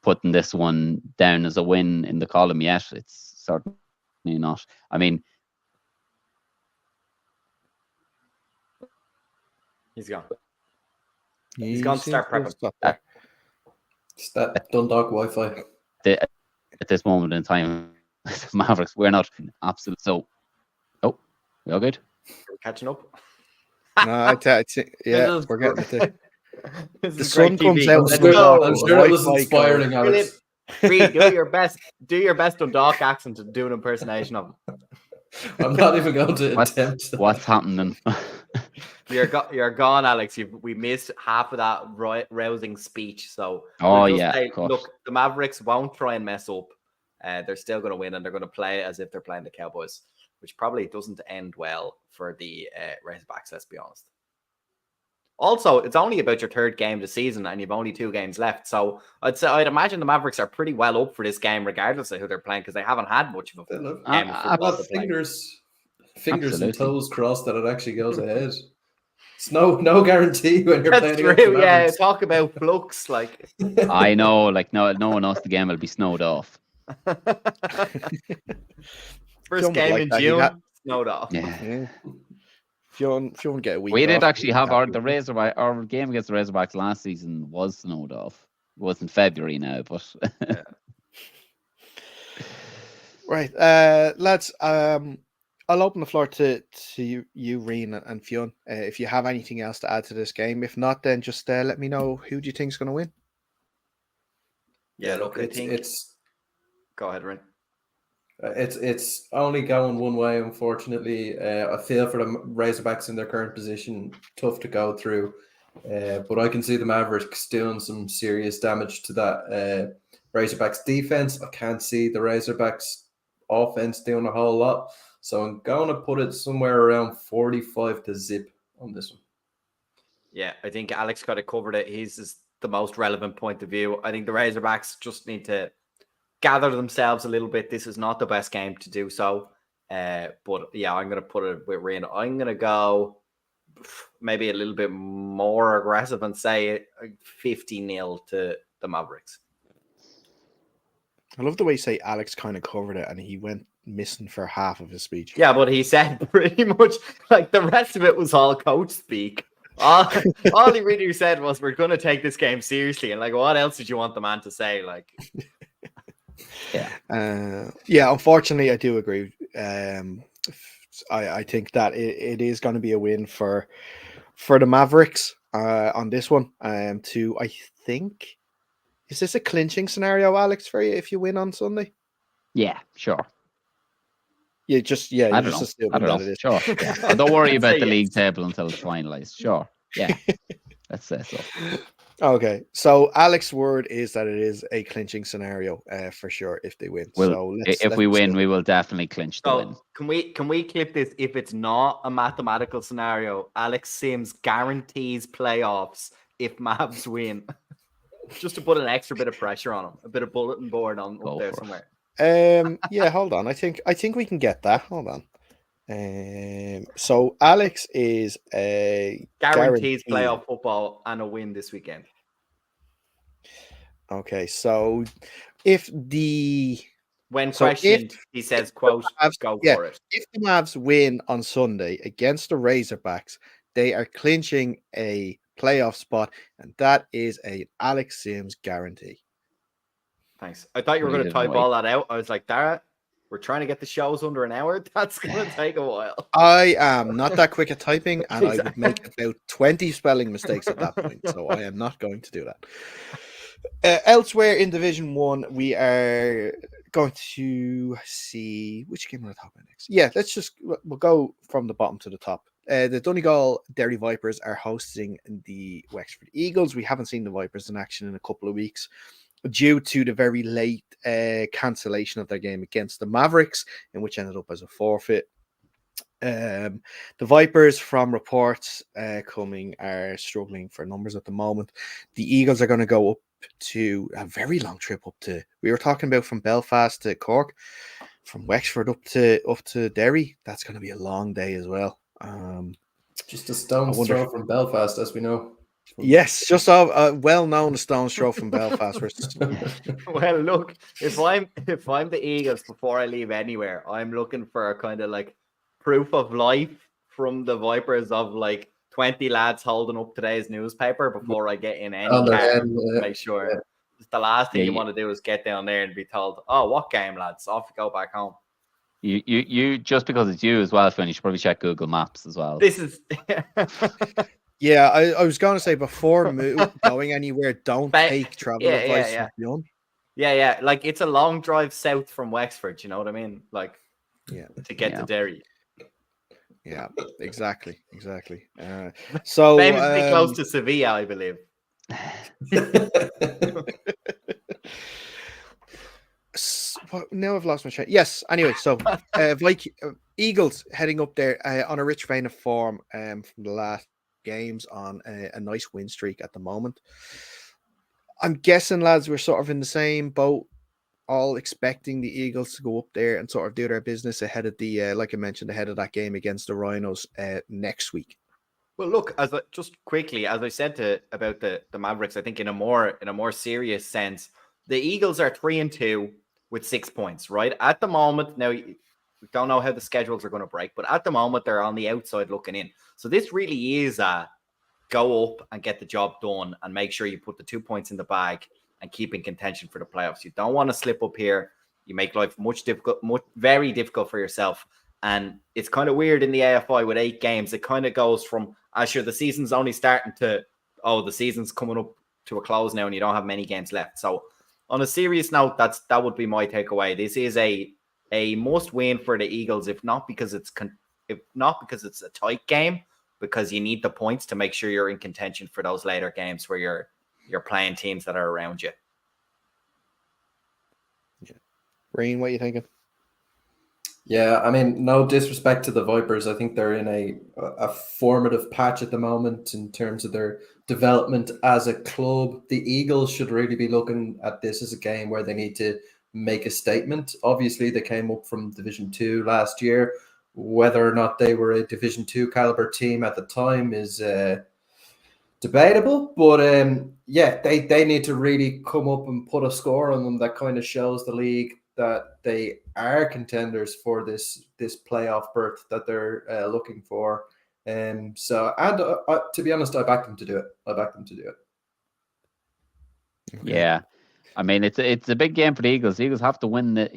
putting this one down as a win in the column yet. It's certainly not. I mean, he's gone. He's gone to start prepping. It's that Dundalk Wi-Fi. At this moment in time, Mavericks, we're not absolute. So, we all good? We're catching up. No, yeah, we're getting it. The sun comes out. I'm sure it was inspiring, Alex. Reed, do your best. Do your best Dundalk accent to do an impersonation of him. I'm not even going to attempt that. What's happening? You're gone, Alex. We missed half of that rousing speech. So, look, the Mavericks won't try and mess up. They're still going to win, and they're going to play as if they're playing the Cowboys, which probably doesn't end well for the Razorbacks. Let's be honest. Also, it's only about your third game of the season, and you've only 2 games left. So I'd imagine the Mavericks are pretty well up for this game, regardless of who they're playing, because they haven't had much of a game of football to play. Fingers and toes crossed that it actually goes ahead. It's no guarantee when you're playing. That's true. Yeah, talk about flux. Like I know, no one else the game will be snowed off. First game in June, snowed off. Yeah. If you want get a week, we did actually have our game against the Razorbacks last season was snowed off. It was in February now, but right, lads. I'll open the floor to you, Reen and Fionn. If you have anything else to add to this game, if not, then just let me know who do you think is going to win. Yeah, look, I think it's. Go ahead, Reen. It's only going one way, unfortunately. I feel for the Razorbacks in their current position, tough to go through. But I can see the Mavericks doing some serious damage to that Razorbacks defense. I can't see the Razorbacks offense doing a whole lot. So I'm going to put it somewhere around 45-0 on this one. Yeah, I think Alex got it covered. He's the most relevant point of view. I think the Razorbacks just need to gather themselves a little bit. This is not the best game to do so. But yeah, I'm going to put it with Reen. I'm going to go maybe a little bit more aggressive and say 50-0 to the Mavericks. I love the way you say Alex kind of covered it and he went missing for half of his speech. Yeah, but he said pretty much like the rest of it was all coach speak. All he really said was, we're going to take this game seriously. And like, what else did you want the man to say? Like... Unfortunately, I do agree. I think that it is going to be a win for the Mavericks on this one. I think, is this a clinching scenario, Alex, for you if you win on Sunday? Yeah, sure. I don't know. It is. Sure. Yeah. Don't worry about the league table until it's finalized. Sure. Yeah. Let's say so. Okay, so Alex's word is that it is a clinching scenario for sure if they win. Well, if we win, we will definitely clinch the win. Can we clip this? If it's not a mathematical scenario, Alex Sims guarantees playoffs if Mavs win. Just to put an extra bit of pressure on him, a bit of bulletin board up there somewhere. Yeah, hold on. I think we can get that. Hold on. So Alex is a guarantees playoff football and a win this weekend. Okay, so if the questioned, he says, "quote go for it." If the Mavs win on Sunday against the Razorbacks, they are clinching a playoff spot, and that is a Alex Sims guarantee. Thanks. I thought you were going to type all that out. I was like, Dara, we're trying to get the shows under an hour. That's going to take a while. I am not that quick at typing, and I would make about 20 spelling mistakes at that point. So I am not going to do that. Elsewhere in Division 1, we are going to see which game we're talking about next. Yeah, we'll go from the bottom to the top. the Donegal Derry Vipers are hosting the Wexford Eagles. We haven't seen the Vipers in action in a couple of weeks due to the very late cancellation of their game against the Mavericks, in which ended up as a forfeit. The Vipers, from reports coming, are struggling for numbers at the moment. The Eagles are going to go up to a very long trip up to, we were talking about from Belfast to Cork, from Wexford up to Derry. That's going to be a long day as well. Just a stone's throw from Belfast, as we know. Yes, just a well-known stone's throw from Belfast. Well, look, if I'm the Eagles before I leave anywhere, I'm looking for a kind of like proof of life from the Vipers of like 20 lads holding up today's newspaper before I get in any car to make sure. Yeah. The last thing you want to do is get down there and be told, "Oh, what game, lads? Off you go back home." You just because it's you as well, Finn, you should probably check Google Maps as well. This is yeah, I was going to say, before going anywhere, don't take travel advice from Fionn. Yeah. Like, it's a long drive south from Wexford. You know what I mean? Like, to get to Derry. Yeah, exactly. So famously close to Sevilla, I believe. Now I've lost my train. Yes. Anyway, so Eagles heading up there on a rich vein of form from the last games, on a nice win streak at the moment. I'm guessing, lads, we're sort of in the same boat, all expecting the Eagles to go up there and sort of do their business ahead of the, like I mentioned, ahead of that game against the Rhinos next week. Well, look, just quickly, as I said about the Mavericks, I think in a more serious sense, the Eagles are 3-2 with 6 points, right? At the moment, now we don't know how the schedules are going to break, but at the moment they're on the outside looking in. So this really is a go up and get the job done and make sure you put the 2 points in the bag and keep in contention for the playoffs. You don't want to slip up here. You make life very difficult for yourself. And it's kind of weird in the AFI with 8 games. It kind of goes from, sure, the season's only starting to, the season's coming up to a close now and you don't have many games left. So on a serious note, that would be my takeaway. This is a must win for the Eagles, if not because it's a tight game, because you need the points to make sure you're in contention for those later games where you're playing teams that are around you. Yeah. Rain, what are you thinking? Yeah, I mean, no disrespect to the Vipers. I think they're in a formative patch at the moment in terms of their development as a club. The Eagles should really be looking at this as a game where they need to make a statement. Obviously, they came up from Division 2 last year. Whether or not they were a Division 2 caliber team at the time is debatable, but they need to really come up and put a score on them that kind of shows the league that they are contenders for this playoff berth that they're looking for. To be honest, I back them to do it. Okay. Yeah. I mean, it's a big game for the Eagles. The Eagles have to win they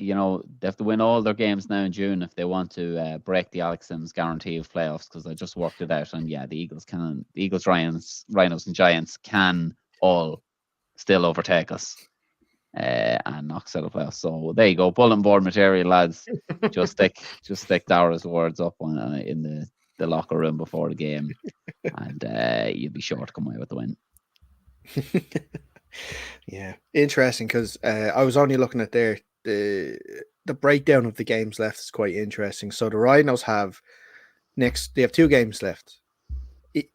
have to win all their games now in June if they want to break the Alex Sims guarantee of playoffs, because I just worked it out. And the Eagles, Rhinos and Giants can all still overtake us and knock us out of playoffs. So there you go. Bulletin board material, lads. just stick Dara's words up in the locker room before the game and you'll be sure to come away with the win. Yeah, interesting, because I was only looking at the breakdown of the games left is quite interesting. So the Rhinos have 2 games left.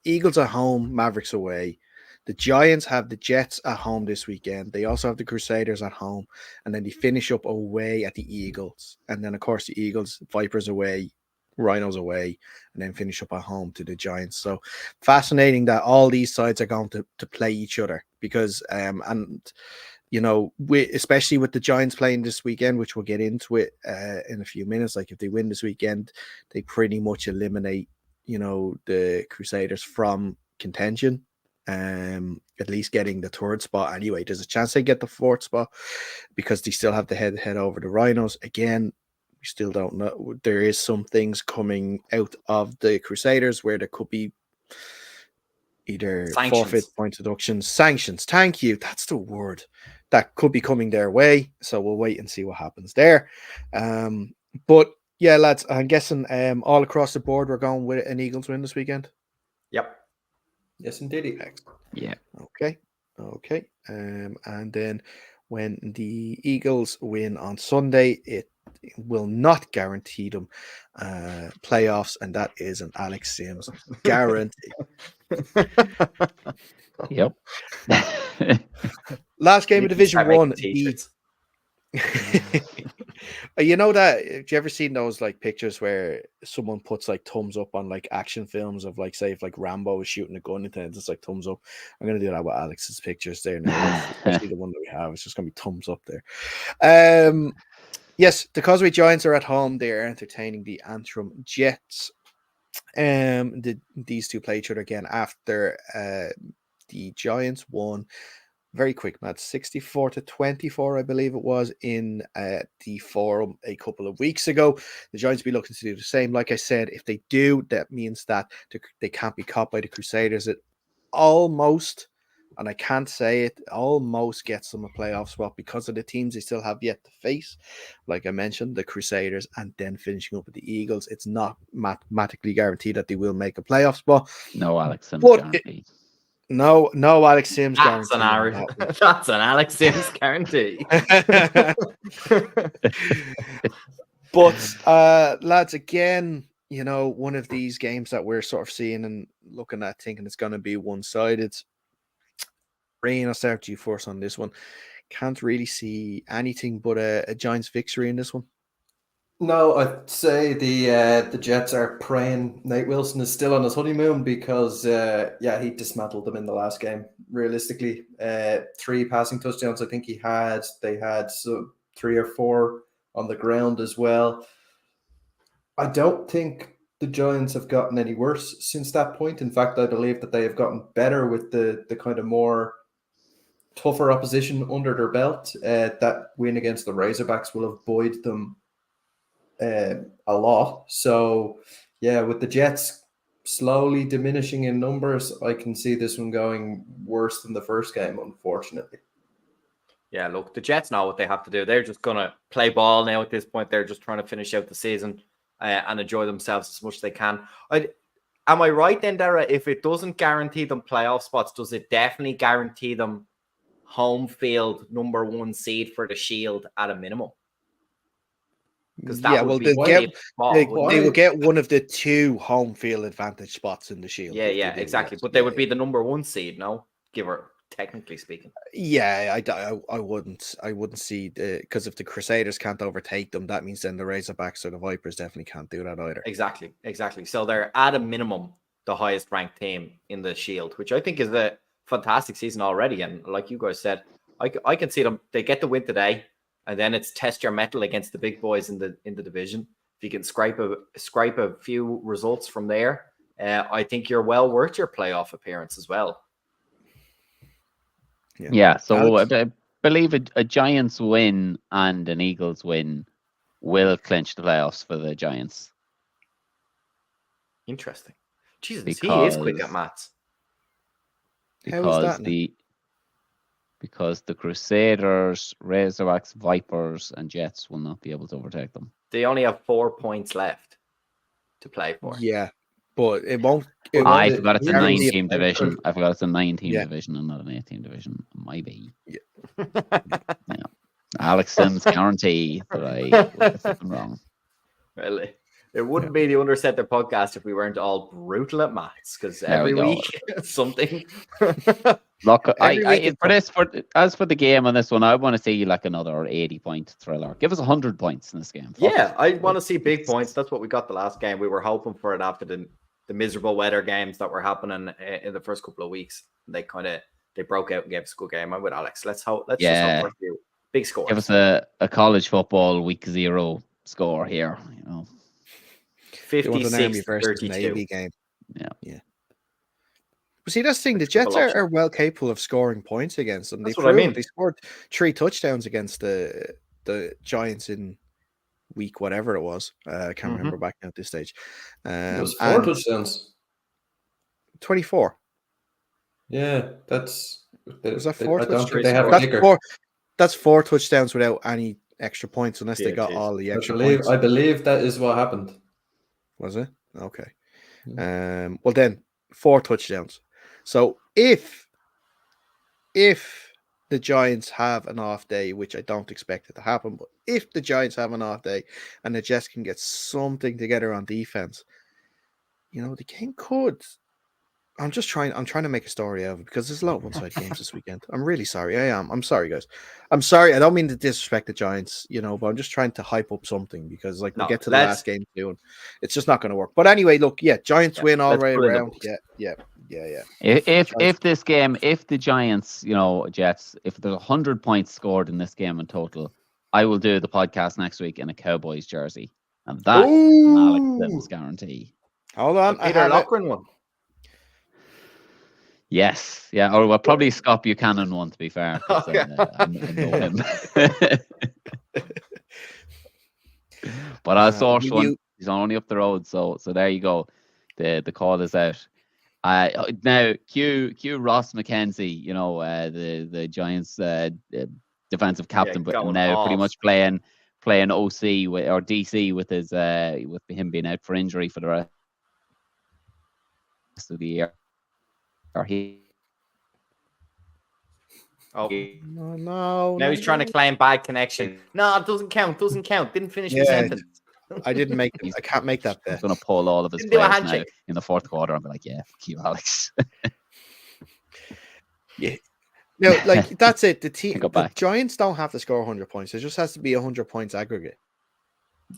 Eagles at home, Mavericks away. The Giants have the Jets at home this weekend. They also have the Crusaders at home, and then they finish up away at the Eagles. And then, of course, the Eagles, Vipers away, Rhinos away, and then finish up at home to the Giants. So fascinating that all these sides are going to play each other, because especially with the Giants playing this weekend, which we'll get into it in a few minutes. Like, if they win this weekend, they pretty much eliminate the Crusaders from contention, at least getting the 3rd spot. Anyway, there's a chance they get the 4th spot because they still have to head over the Rhinos again. We still don't know. There is some things coming out of the Crusaders where there could be either forfeit, point deductions, sanctions. Thank you. That's the word that could be coming their way. So we'll wait and see what happens there. But Yeah, lads, I'm guessing all across the board we're going with an Eagles win this weekend. Yep. Yes, indeed. Excellent. Yeah. Okay. And then when the Eagles win on Sunday, it will not guarantee them playoffs, and that is an Alex Sims guarantee. Yep. Last game You of can Division start making 1. The t-shirts. you know that? Have you ever seen those like pictures where someone puts like thumbs up on like action films of like, say, if like Rambo is shooting a gun into it, it's like thumbs up. I'm gonna do that with Alex's pictures there now, especially the one that we have. It's just gonna be thumbs up there. Yes, the Causeway Giants are at home. They are entertaining the Antrim Jets. These two play each other again after the Giants won. Very quick match, 64-24, I believe it was, in the Forum a couple of weeks ago. The Giants will be looking to do the same. Like I said, if they do, that means that they can't be caught by the Crusaders. It almost, and I can't say it, almost gets them a playoff spot because of the teams they still have yet to face. Like I mentioned, the Crusaders, and then finishing up with the Eagles. It's not mathematically guaranteed that they will make a playoff spot. No Alex Sims But guarantee. No Alex Sims That's guarantee. that's an Alex Sims guarantee. But lads, again, you know, one of these games that we're sort of seeing and looking at, thinking it's going to be one-sided. Rain, I'll start you first on this one. Can't really see anything but a Giants victory in this one. No, I'd say the Jets are praying Nate Wilson is still on his honeymoon because he dismantled them in the last game. Realistically, 3 passing touchdowns. I think they had 3 or 4 on the ground as well. I don't think the Giants have gotten any worse since that point. In fact, I believe that they have gotten better with the kind of more tougher opposition under their belt. That win against the Razorbacks will have buoyed them a lot. So, yeah, with the Jets slowly diminishing in numbers, I can see this one going worse than the first game, unfortunately. Yeah, look, the Jets know what they have to do. They're just going to play ball now at this point. They're just trying to finish out the season and enjoy themselves as much as they can. Am I right then, Dara? If it doesn't guarantee them playoff spots, does it definitely guarantee them home field number 1 seed for the Shield at a minimum? Because that would be they will get one of the 2 home field advantage spots in the Shield. Yeah, exactly. But they would be the number 1 seed, no? Technically speaking. Yeah, I wouldn't see because if the Crusaders can't overtake them, that means then the Razorbacks or the Vipers definitely can't do that either. Exactly. So they're at a minimum the highest ranked team in the Shield, which I think is a fantastic season already. And like you guys said, I can see them. They get the win today, and then it's test your mettle against the big boys in the division. If you can scrape a few results from there, I think you're well worth your playoff appearance as well. Yeah, so I believe a Giants win and an Eagles win will clinch the playoffs for the Giants. Interesting. Jesus, he is quick at maths. Because the Crusaders, Razorbacks, Vipers, and Jets will not be able to overtake them. They only have 4 points left to play for. Yeah, but it won't. I forgot it's a 9-team division. I forgot it's a 9-team division and not an 8-team division. It might be. Yeah. Alex Sims guarantee that I get something wrong. Well, it wouldn't be the Undercenter podcast if we weren't all brutal at maths, because every week something. Look, as for the game on this one, I want to see like another 80-point thriller. Give us 100 points in this game. Yeah, I want to see big points. That's what we got the last game. We were hoping for it after the miserable weather games that were happening in the first couple of weeks. They broke out and gave us a good game. I'm with Alex. Let's just hope for a few big scores. Give us a college football week 0 score here. 56-32 game. Yeah. But see, that's the thing. The Jets are well capable of scoring points against them. That's what I mean. They scored 3 touchdowns against the Giants in week whatever it was. I can't remember back now at this stage. It was 4 touchdowns. 24. Yeah, that's. Was that 4 touchdowns? They have a kicker. That's 4 touchdowns without any extra points unless they Yeah, got it is. all the I extra believe points. I believe that is what happened. Was it? Okay. Well then, 4 touchdowns. So if the Giants have an off day, which I don't expect it to happen, but if the Giants have an off day and the Jets can get something together on defense, the game could. I'm trying to make a story out of it because there's a lot of one-side games this weekend. I'm really sorry. I am. I'm sorry, guys. I'm sorry. I don't mean to disrespect the Giants, but I'm just trying to hype up something because we'll get to the last game soon. It's just not going to work. But anyway, look, Giants win all right around. Yeah. If this game, if the Giants, Jets, if there's 100 points scored in this game in total, I will do the podcast next week in a Cowboys jersey, and that is an Alex Sims guarantee. Hold on, the Peter Loughran one. Yes, yeah, or well, probably Scott Buchanan one, to be fair. Okay. I know him. But I'll source one. He's only up the road, so there you go. The call is out. Now, cue Ross McKenzie, the Giants defensive captain, but now pretty much playing OC or DC with his with him being out for injury for the rest of the year. Or he. Oh no! Now he's trying to claim bad connection. No, it doesn't count. Didn't finish the sentence. I didn't make. I can't make that bet. He's going to pull all of his players now in the fourth quarter. I'll be like, yeah, fuck you, Alex. Yeah. No, that's it. The Giants don't have to score 100 points. It just has to be 100 points aggregate.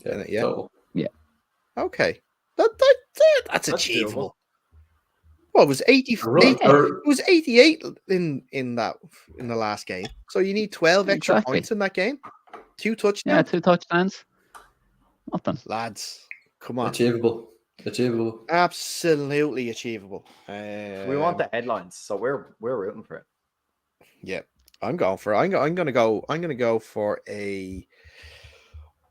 Yeah. Total. Yeah. Okay. That's achievable. Doable. Well, it was 80. It was 88 in the last game. So you need 12 extra points in that game. 2 touchdowns. Yeah, 2 touchdowns. Nothing. Lads, come on. Achievable. Absolutely achievable. We want the headlines, so we're rooting for it. Yeah, I'm going for it. I'm gonna go for a.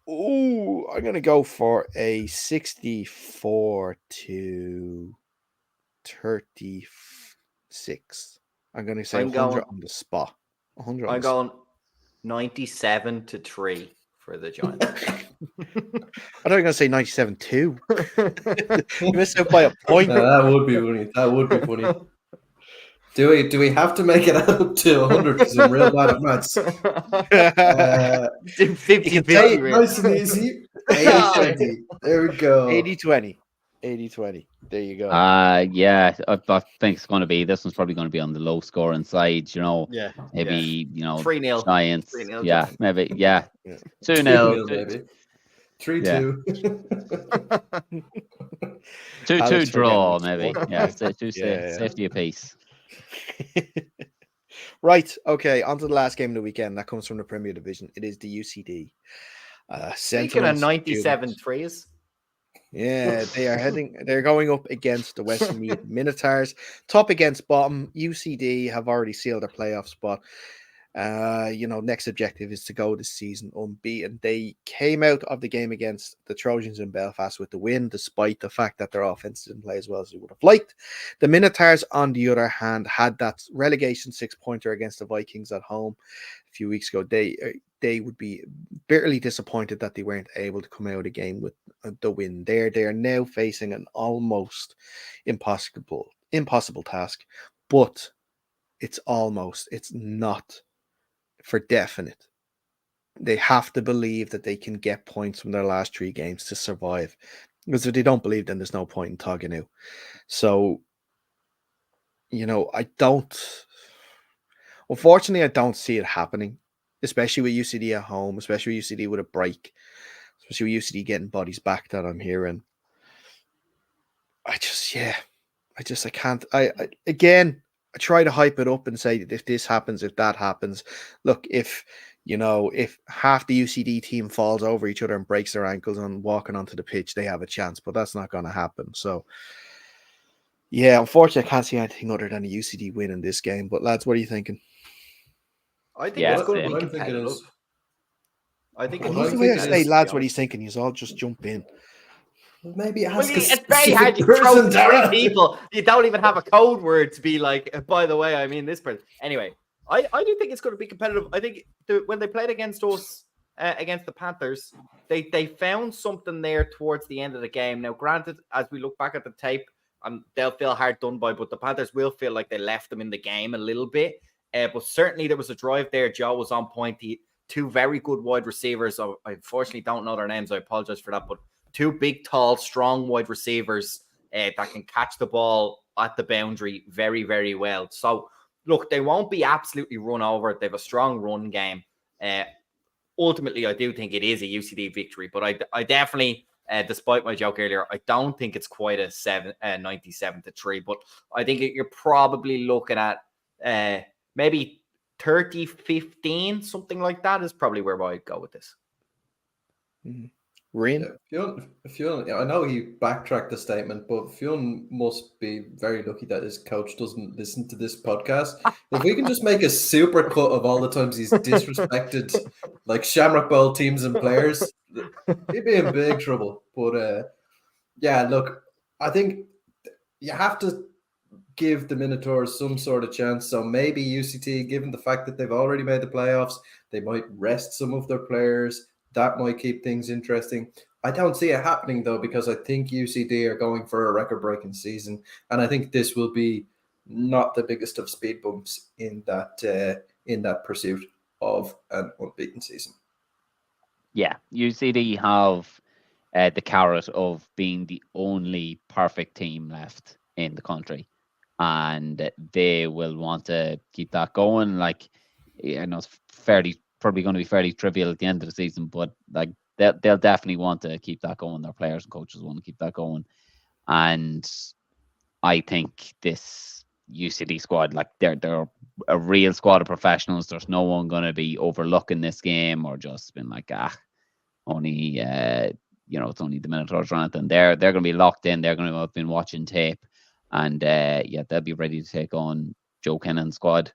Oh, I'm gonna go for a 64-36. I'm gonna say 100 on the spot. 100. I'm going 97-3 for the Giants. I thought you were gonna say 97-2. You missed out by a point. That would be funny. Do we have to make it out to 100 because I'm real bad at maths? 50-50. Nice and easy. 80-20. There we go. 80-20. 80-20. There you go. Yeah, I think it's going to be. This one's probably going to be on the low scoring side. Yeah. Maybe 3-0. Giants. 3-0. Yeah, maybe. Yeah. 2-0 maybe. 3-2. 2-2 draw maybe. Yeah, safety apiece. Right. Okay. On to the last game of the weekend. That comes from the Premier Division. It is the UCD. Speaking of 97-3s. Yeah, they're going up against the Westmeath Minotaurs. Top against bottom. UCD have already sealed their playoff spot. Next objective is to go this season unbeaten. They came out of the game against the Trojans in Belfast with the win, despite the fact that their offense didn't play as well as they would have liked. The Minotaurs, on the other hand, had that relegation 6-pointer against the Vikings at home a few weeks ago. They would be bitterly disappointed that they weren't able to come out of the game with the win. They are now facing an almost impossible task, but it's not for definite. They have to believe that they can get points from their last 3 games to survive. Because if they don't believe, then there's no point in talking out. So, unfortunately, I don't see it happening, especially with UCD at home, especially with UCD with a break, especially with UCD getting bodies back that I'm hearing. I can't. I try to hype it up and say that if this happens, if that happens, look, if half the UCD team falls over each other and breaks their ankles on walking onto the pitch, they have a chance, but that's not going to happen. So, yeah, unfortunately, I can't see anything other than a UCD win in this game. But lads, what are you thinking? I think it's going to be competitive. I think it's say, lads, what he's thinking. You all just jump in. Maybe it's very hard to throw 3 people. You don't even have a code word to be like, by the way, I mean this person. Anyway, I do think it's going to be competitive. I think when they played against us against the Panthers, they found something there towards the end of the game. Now, granted, as we look back at the tape, they'll feel hard done by, but the Panthers will feel like they left them in the game a little bit. But certainly there was a drive there. Joe was on point. Two very good wide receivers. I unfortunately don't know their names. I apologize for that. But two big, tall, strong wide receivers that can catch the ball at the boundary very, very well. So, look, they won't be absolutely run over. They have a strong run game. Ultimately, I do think it is a UCD victory. But I definitely, despite my joke earlier, I don't think it's quite a 97-3. But I think you're probably looking at maybe 30-15, something like that is probably where I'd go with this. Rain? Fionn, I know he backtracked the statement, but Fionn must be very lucky that his coach doesn't listen to this podcast. If we can just make a super cut of all the times he's disrespected like Shamrock Bowl teams and players, he'd be in big trouble. But yeah, look, I think you have to give the Minotaurs some sort of chance. So maybe UCT, given the fact that they've already made the playoffs, they might rest some of their players. That might keep things interesting. I don't see it happening, though, because I think UCD are going for a record-breaking season. And I think this will be not the biggest of speed bumps in that pursuit of an unbeaten season. Yeah, UCD have the carrot of being the only perfect team left in the country. And they will want to keep that going. Like, I know it's probably going to be fairly trivial at the end of the season, but like they'll definitely want to keep that going. Their players and coaches want to keep that going. And I think this UCD squad, like they're a real squad of professionals. There's no one going to be overlooking this game or just been like, only it's only the Minotaurs or anything. They're going to be locked in. They're going to have been watching tape. And they'll be ready to take on Joe Kennan's squad.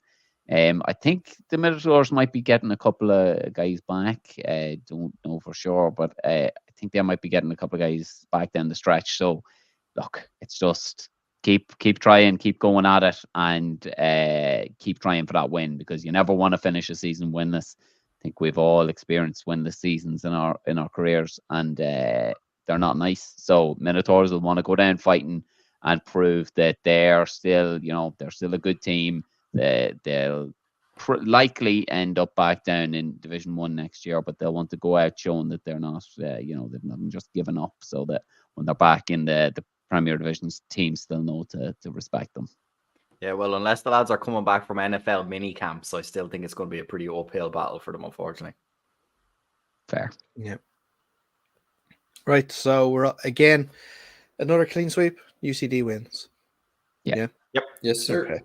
I think the Minotaurs might be getting a couple of guys back. Don't know for sure, but I think they might be getting a couple of guys back down the stretch. So, look, it's just keep trying, keep going at it, and keep trying for that win, because you never want to finish a season winless. I think we've all experienced winless seasons in our careers, and they're not nice. So Minotaurs will want to go down fighting and prove that they're still a good team. They'll likely end up back down in Division 1 next year, but they'll want to go out showing that they're not, they've not just given up, so that when they're back in the Premier Divisions, teams still know to respect them. Yeah, well, unless the lads are coming back from NFL mini camps, I still think it's going to be a pretty uphill battle for them, unfortunately. Fair. Yeah. Right, so we're again another clean sweep. UCD wins. Yeah. Yep. Yes, sir.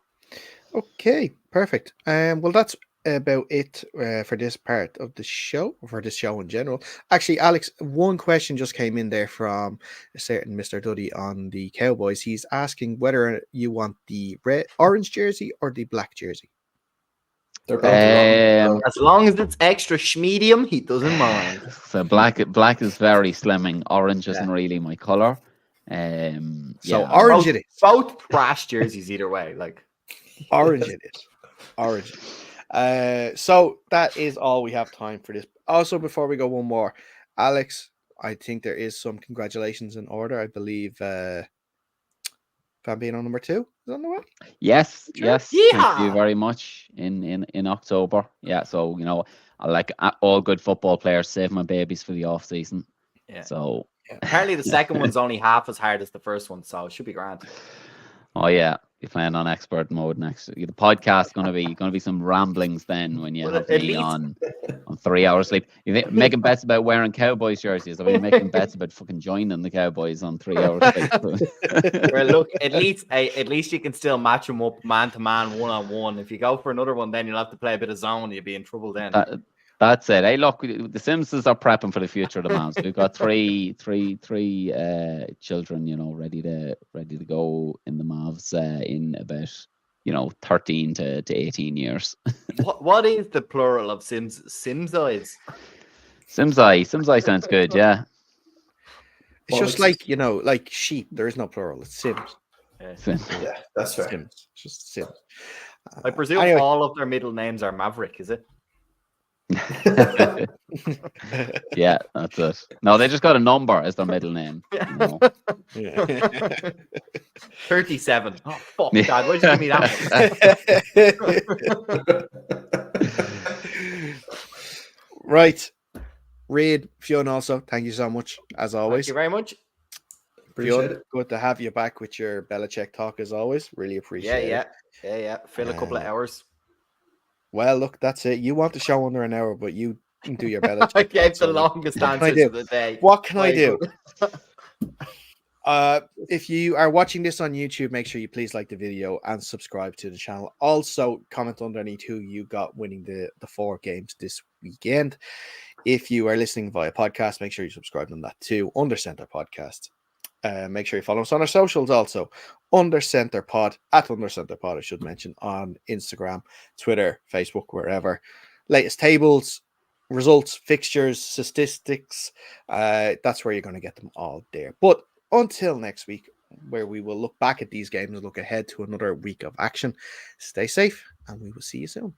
Okay, perfect. Well, that's about it for this part of the show, for this show in general. Actually, Alex, one question just came in there from a certain Mr. Duddy on the Cowboys. He's asking whether you want the orange jersey or the black jersey. They're both as long as it's extra medium, he doesn't mind. So black is very slimming. Orange isn't really my color. Orange it is. Both trash jerseys either way. Like orange it is. Orange. So that is all we have time for this. Also, before we go, one more, Alex, I think there is some congratulations in order. I believe Bambino number 2 is on the way. Yes. Yeah. Thank you very much. In October. Yeah. So I like all good football players save my babies for the off season. Yeah. So apparently the second one's only half as hard as the first one, so it should be grand. Oh yeah, you're playing on expert mode next. The podcast gonna be some ramblings then when you have me on 3 hours sleep. You're making bets about wearing Cowboys jerseys. Are we making bets about fucking joining the Cowboys on 3 hours sleep? Well, look, at least you can still match them up man to man, 1-on-1. If you go for another one, then you'll have to play a bit of zone. You'll be in trouble then. That's it. Hey, look, the Simpsons are prepping for the future of the Mavs. We've got three children, ready to go in the Mavs in about 13 to 18 years. What is the plural of Simsides? Simsai sounds good. Yeah. It's just like sheep. There is no plural. It's Sims. Yeah, that's fair. Sims. It's just Sims. I presume all of their middle names are Maverick, is it? Yeah, that's it. No, they just got a number as their middle name. No. 37. Oh, fuck, Yeah. Dad. Why did you give me that one? Right. Reid, Fiona also, thank you so much, as Thank always. you very much. Appreciate Fiona, it. good to have you back with your Belichick talk, as always. Really appreciate it. Yeah. Fill a couple of hours. Well, look, that's it. You want the show under an hour, but you do your Belichick I talk. gave the so longest what can I answers do? of the day. What can I Very do? good. If you are watching this on YouTube, make sure you please like the video and subscribe to the channel. Also, comment underneath who you got winning the 4 games this weekend. If you are listening via podcast, make sure you subscribe on that too. Under Center Podcast. Make sure you follow us on our socials also. Under Center Pod, at Under Center Pod, I should mention, on Instagram, Twitter, Facebook, wherever. Latest tables, results, fixtures, statistics. That's where you're going to get them all there. But until next week, where we will look back at these games and look ahead to another week of action, stay safe and we will see you soon.